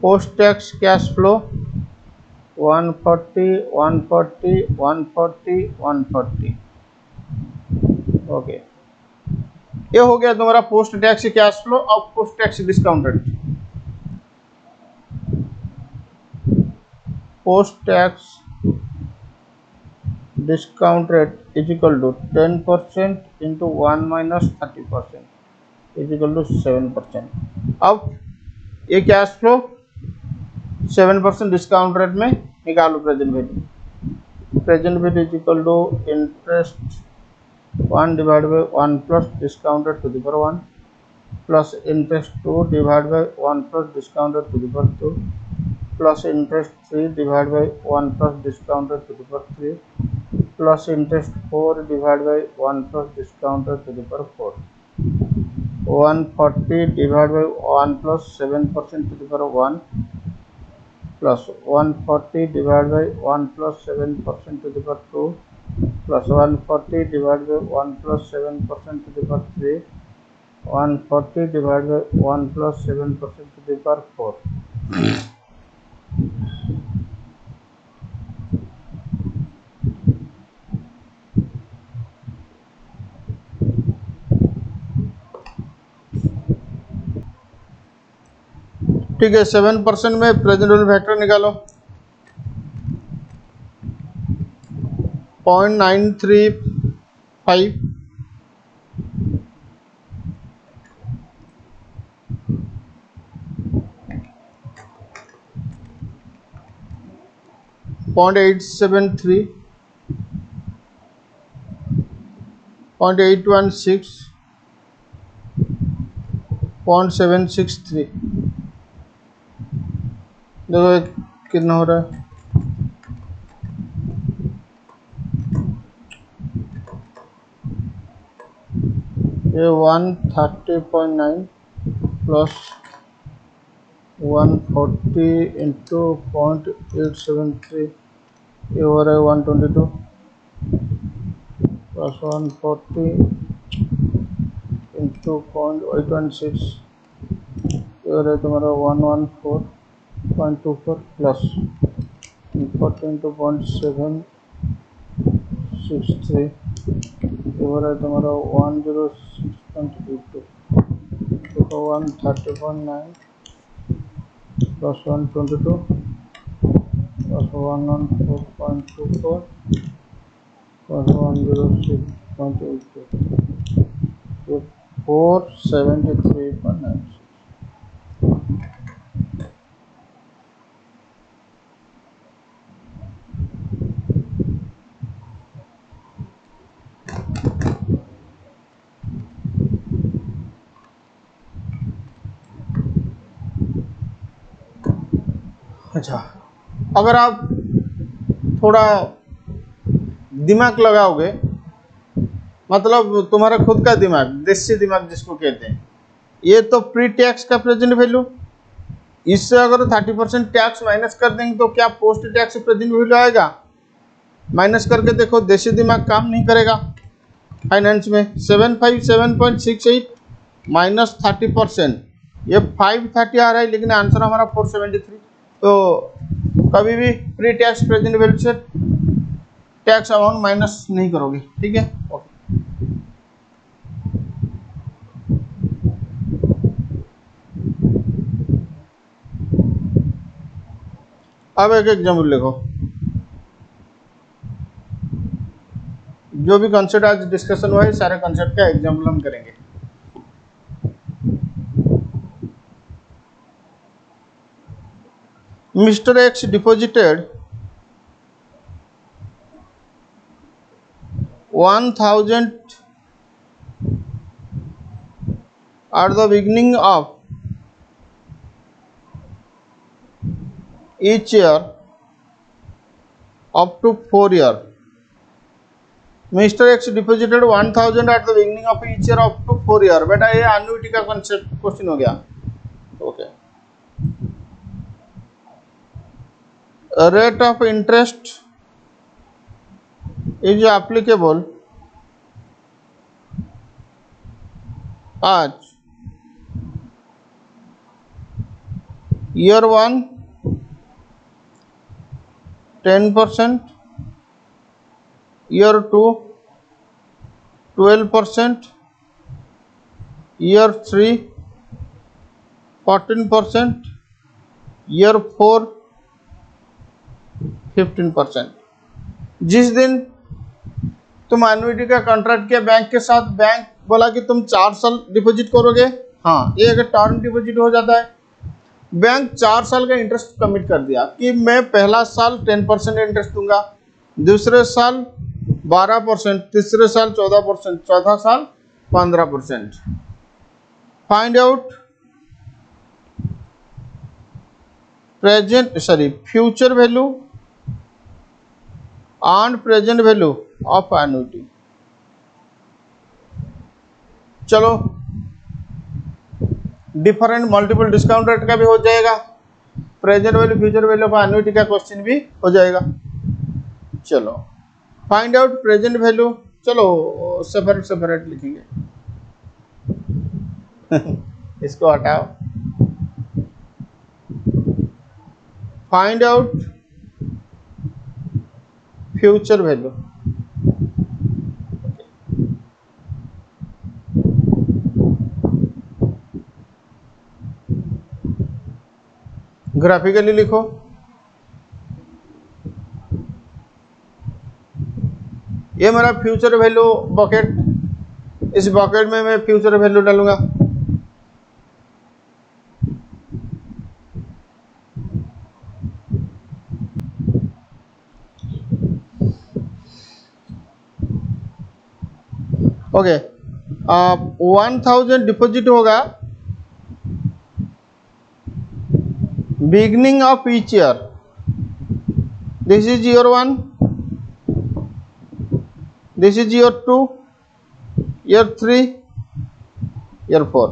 Post tax cash flow 140 140 140 140। Okay, ये हो गया तुम्हारा पोस्ट टैक्स कैश फ्लो और post tax discounted. Post tax discount rate is equal to 10% into 1 minus 30% is equal to 7%। अब ये कैश फ्लो 7% डिस्काउंट रेट में निकालो present value. Present value is equal to interest 1 divide by 1 plus discounted to the power 1 plus interest 2 divide by 1 plus discounted to the power 2 plus interest 3 divide by 1 plus discounted to the power 3 plus interest 4 divided by 1 plus discounted to the power 4। 140 divided by 1 plus 7% to the power 1 plus 140 divided by 1 plus 7% to the power 2 plus 140 divided by 1 plus 7% to the power 3 140 divided by 1 plus 7% to the power 4। ठीक है, 7% में present value factor निकालो 0.935 0.873 0.816, 0.763। देखो ये कितना हो रहा है, ये 130.9 प्लस 140 इंटू 0.873, ये हो रहा है 122 प्लस 140 इंटू 0.816, ये हो रहा है तुम्हारा 114.24 प्लस 40 इंटू 0.763, ये हो रहा है तुम्हारा 106.82। देखो 130.9 plus 122 plus 114.24 plus 106.82, ये 473.96। अच्छा, अगर आप थोड़ा दिमाग लगाओगे, मतलब तुम्हारा खुद का दिमाग, देसी दिमाग जिसको कहते हैं, ये तो प्री टैक्स का प्रेजेंट वैल्यू, इससे अगर 30% टैक्स माइनस कर देंगे तो क्या पोस्ट टैक्स प्रेजेंट वैल्यू आएगा? माइनस करके देखो, देसी दिमाग काम नहीं करेगा फाइनेंस में। 757.68 माइनस 30%, ये 530 आ रहा है, लेकिन आंसर हमारा 473। तो कभी भी प्री टैक्स प्रेजेंट वैल्यू से टैक्स अमाउंट माइनस नहीं करोगे, ठीक है? ओके, अब एक एग्जाम्पल लिखो। जो भी कॉन्सेप्ट आज डिस्कशन हुआ है, सारे कॉन्सेप्ट का एग्जाम्पल हम करेंगे। Mister x deposited 1000 at the beginning of each year up to 4 year। Mister x deposited 1000 at the beginning of each year up to 4 year। बेटा ये एन्युटी का कॉन्सेप्ट क्वेश्चन हो गया। Okay, rate of interest is applicable आज year 1 10%, year 2 12%, year 3 14%, year 4 15%। जिस दिन तुम annuity का कॉन्ट्रैक्ट किया बैंक के साथ, बैंक बोला कि तुम 4 साल डिपॉजिट करोगे, हाँ, ये अगर टर्म डिपॉजिट हो जाता है, बैंक 4 साल का इंटरेस्ट कमिट कर दिया कि मैं पहला साल 10% इंटरेस्ट दूंगा, दूसरे साल 12%, तीसरे साल 14%, चौथा साल 15%। Find out future value and present value of annuity. चलो, डिफरेंट मल्टीपल डिस्काउंट रेट का भी हो जाएगा, present value future value of annuity का क्वेश्चन भी हो जाएगा। चलो, फाइंड आउट प्रेजेंट वैल्यू, चलो सेपरेट सेपरेट लिखेंगे। इसको हटाओ। Find out future value. Graphically लिखो। ये मेरा फ्यूचर वैल्यू बकेट, इस बकेट में मैं फ्यूचर वैल्यू डालूंगा। ओके, 1000 डिपॉजिट होगा beginning of each year. This is year 1, this is year 2, year 3, year 4.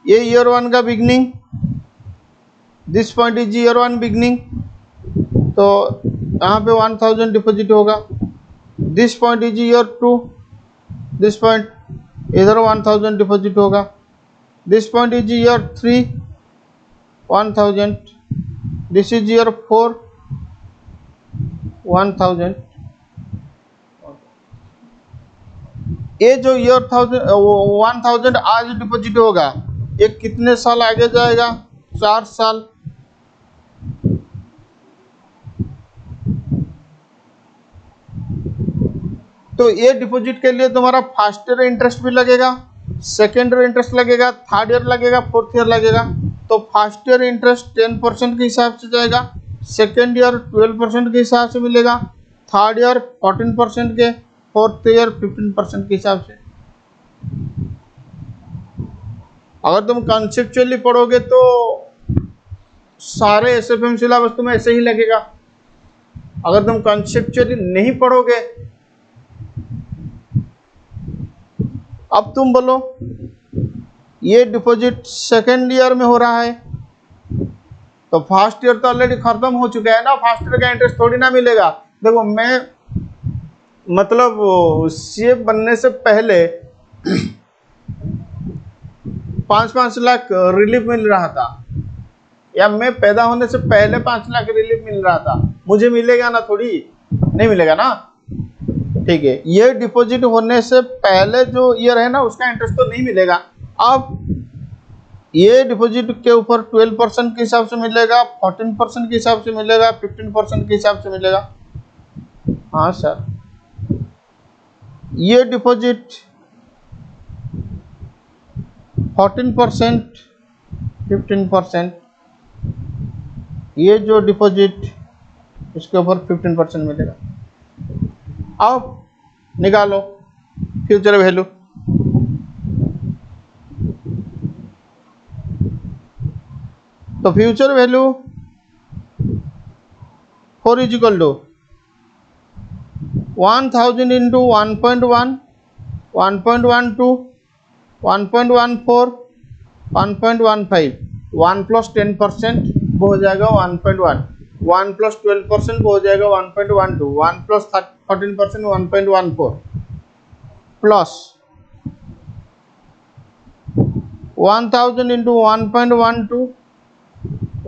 ये ईयर 1 का beginning, this point is year 1 beginning. तो यहाँ पे 1000 डिपॉजिट होगा. This point is year 2, this point इधर 1000 डिपॉजिट होगा. This point is year 3, 1000. This is year 4, 1000. ये जो ईयर 1000 आज डिपॉजिट होगा, ये कितने साल आगे जाएगा? 4 साल. तो ये डिपॉजिट के लिए तुम्हारा फर्स्ट ईयर इंटरेस्ट भी लगेगा, सेकेंड ईयर इंटरेस्ट लगेगा, थर्ड ईयर लगेगा, फोर्थ ईयर लगेगा. तो फर्स्ट ईयर इंटरेस्ट 10% के हिसाब से जाएगा, सेकेंड ईयर 12% के हिसाब से मिलेगा, थर्ड ईयर 14% के, फोर्थ ईयर 15% के हिसाब से. अगर तुम कॉन्सेप्चुअली पढ़ोगे तो सारे एसएफएम सिलेबस तुम्हें ऐसे ही लगेगा. अगर तुम कॉन्सेप्चुअली नहीं पढ़ोगे, अब तुम बोलो ये डिपॉजिट सेकेंड ईयर में हो रहा है, तो फर्स्ट ईयर तो ऑलरेडी खत्म हो चुका है ना, फर्स्ट ईयर का इंटरेस्ट थोड़ी ना मिलेगा. देखो मैं मतलब सीए बनने से पहले 5-5 लाख रिलीफ मिल रहा था, या मैं पैदा होने से पहले 5 लाख रिलीफ मिल रहा था, मुझे मिलेगा ना? थोड़ी नहीं मिलेगा ना. ठीक है, ये डिपॉजिट होने से पहले जो ईयर है ना, उसका इंटरेस्ट तो नहीं मिलेगा. अब ये डिपॉजिट के ऊपर 12% के हिसाब से मिलेगा, 14% के हिसाब से मिलेगा, 15% के हिसाब से मिलेगा. हाँ सर, ये डिपॉजिट 14%, 15%, ये जो डिपॉजिट इसके ऊपर 15% मिलेगा. अब निकालो फ्यूचर वैल्यू. तो future value 4 is equal to 1000 into 1.1, 1.12, 1.14, 1.15, 1 plus 10% वो हो जाएगा 1.1, 1 प्लस 12% वो हो जाएगा 1.12, 1 plus 13% 1.14, plus 1000 into 1.12,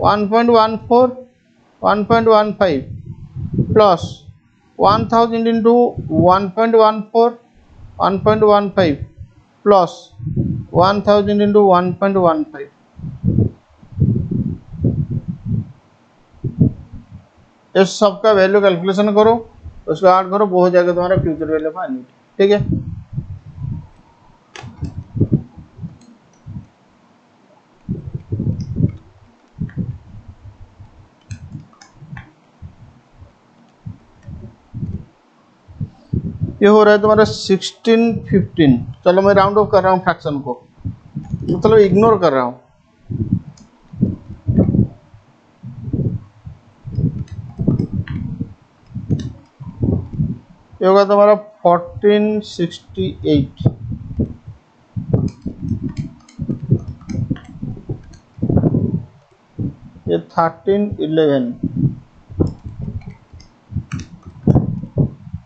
1.14, 1.15, plus 1000 into 1.14, 1.15, plus 1000 into 1.15. इस सब का वैल्यू कैलकुलेशन करो, उसको ऐड करो, वो हो जाएगा तुम्हारा फ्यूचर वैल्यू ऑफ एन्युटी. ठीक है, ये हो रहा है तुम्हारा 1615. चलो मैं राउंड ऑफ कर रहा हूँ फ्रैक्शन को, मतलब इग्नोर कर रहा हूँ. ये होगा तुम्हारा 1468. ये 1311,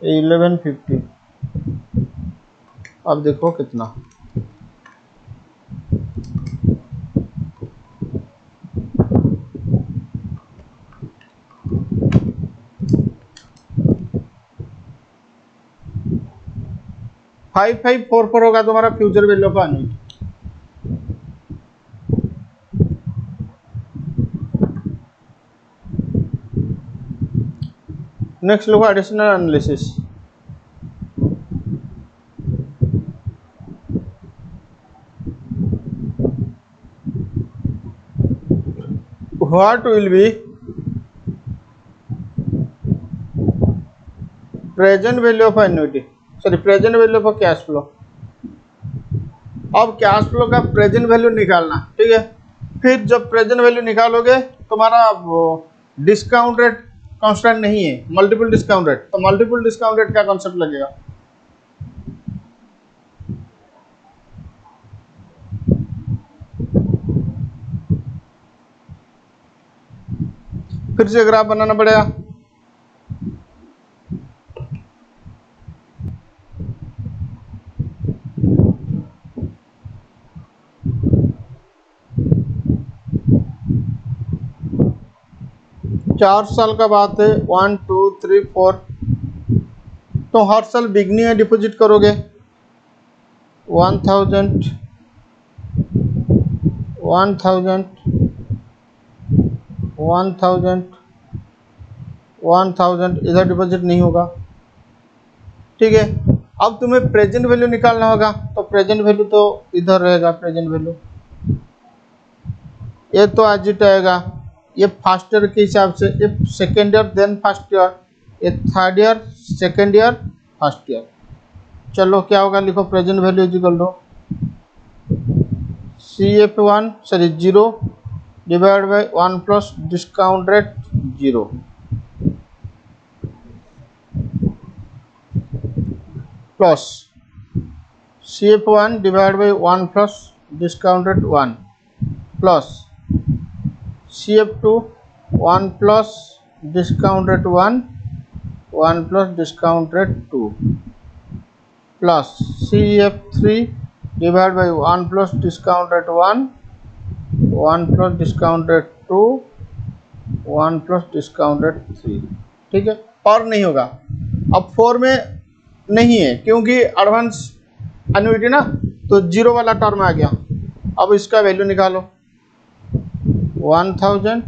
1150. अब देखो कितना, फाइव 5544 होगा तुम्हारा future value of annuity. Next लोग additional analysis. What will be present value of annuity, sorry present value of cash flow. अब कैश फ्लो का प्रेजेंट वैल्यू निकालना, ठीक है। फिर जब प्रेजेंट वैल्यू निकालोगे तुम्हारा डिस्काउंट रेट कांस्टेंट नहीं है, मल्टीपल डिस्काउंट रेट, तो मल्टीपल डिस्काउंट रेट का कॉन्सेप्ट लगेगा। फिर से ग्राफ बनाना पड़ेगा। चार साल का बात है, 1 2 3 4, तो हर साल बिगनिंग में डिपॉजिट करोगे 1000 1000 1000 1000, इधर डिपॉजिट नहीं होगा, ठीक है। अब तुम्हें प्रेजेंट वैल्यू निकालना होगा, तो प्रेजेंट वैल्यू तो इधर रहेगा, प्रेजेंट वैल्यू ये तो आज ही आएगा, ये फर्स्ट ईयर के हिसाब से, ये second year then first year, ये third year second year first year. चलो क्या होगा, लिखो present value equal to CF1 sorry 0 divide by 1 plus discount rate 0 plus CF1 divide by 1 plus discount rate 1 plus CF2 1 plus discount rate 1 1 plus discount rate 2 plus CF3 divide by 1 plus discount rate 1 1 plus discount rate 2 1 plus discount rate 3, ठीक है। और नहीं होगा, अब 4 में नहीं है क्योंकि एडवांस एन्युइटी ना, तो 0 वाला टर्म आ गया। अब इसका वैल्यू निकालो, 1000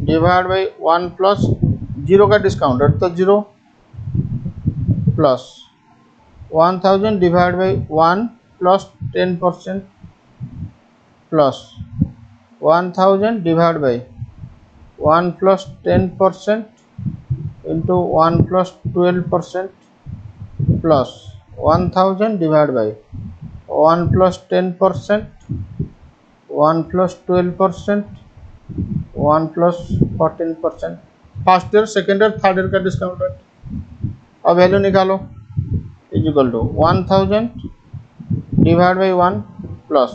डिवाइड बाई 1 प्लस 0 का डिस्काउंट रेट तो 0 plus 1000 divide by 1 plus 10% plus 1000 divide by 1 plus 10% into 1 plus 12% plus 1000 divide by 1 plus 10% 1 plus 12% 1 plus 14%, first year second year third year का डिस्काउंट रेट। अब value निकालो, equal to 1000 divide by 1 plus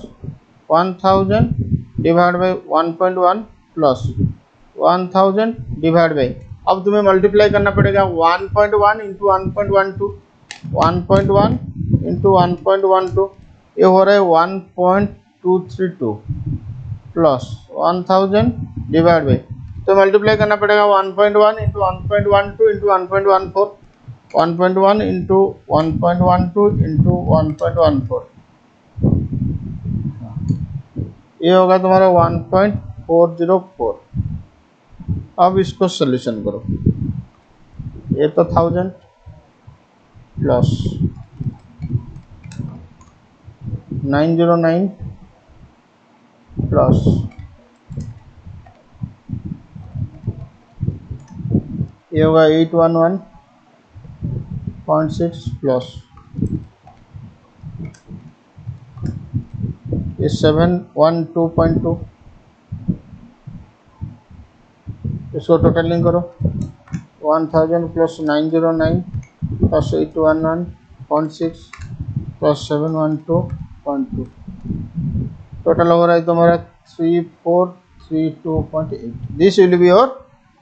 1000 divide by 1.1 plus 1000 divide by, अब तुम्हें multiply करना पड़ेगा 1.1 into 1.12 1.1 into 1.12, ये हो रहा है 1232 प्लस 1000 डिवाइड बाई, तो मल्टीप्लाई करना पड़ेगा 1.1 इंटू 1.12 इंटू 1.14 1.1 इंटू 1.12 इंटू 1.14, ये होगा तुम्हारा 1.404। अब इसको सोल्यूशन करो, ये तो 1000 प्लस 909 प्लस ये होगा 811.6 प्लस ये 712.2, इसको टोटलिंग करो 1000 प्लस 909 प्लस 811.6 प्लस 712.2, टोटल हो रहा है तुम्हारा 3432.8। This will be your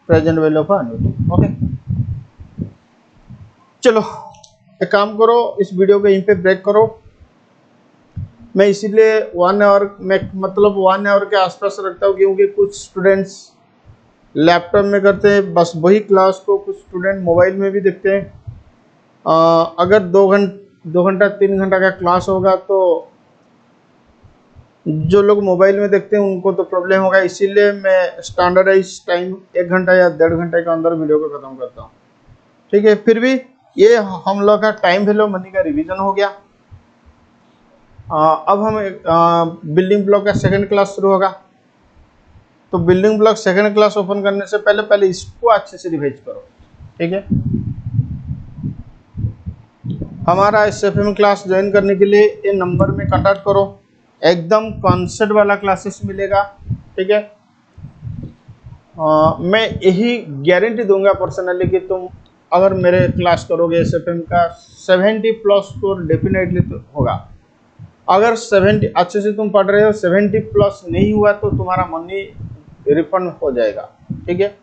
present value of annuity. Okay, चलो एक काम करो, इस वीडियो को यहीं पे ब्रेक करो। मैं इसीलिए 1 आवर मतलब 1 आवर के आसपास रखता हूँ क्योंकि कुछ स्टूडेंट्स लैपटॉप में करते हैं बस वही क्लास को, कुछ स्टूडेंट मोबाइल में भी देखते हैं। अगर 2 घंटा 3 घंटा का क्लास होगा तो जो लोग मोबाइल में देखते हैं उनको तो प्रॉब्लम होगा, इसीलिए मैं स्टैंडर्डाइज टाइम 1 घंटा या 1.5 घंटे के अंदर वीडियो को ख़त्म करता हूँ, ठीक है। फिर भी ये हम लोग का टाइम वैल्यू मनी का रिवीजन हो गया। अब हम बिल्डिंग ब्लॉक का सेकंड क्लास शुरू होगा, तो building block second class open करने से पहले इसको अच्छे से रिवाइज करो, ठीक है। हमारा SFM क्लास ज्वाइन करने के लिए ये नंबर में कांटेक्ट करो एकदम कॉन्सेप्ट वाला क्लासेस मिलेगा, ठीक है। मैं यही गारंटी दूंगा पर्सनली कि तुम अगर मेरे क्लास करोगे एसएफएम का 70 प्लस स्कोर डेफिनेटली तो होगा। अगर 70 अच्छे से तुम पढ़ रहे हो, 70 प्लस नहीं हुआ तो तुम्हारा मनी रिफंड हो जाएगा, ठीक है।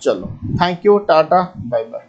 चलो, thank you, tata, bye bye.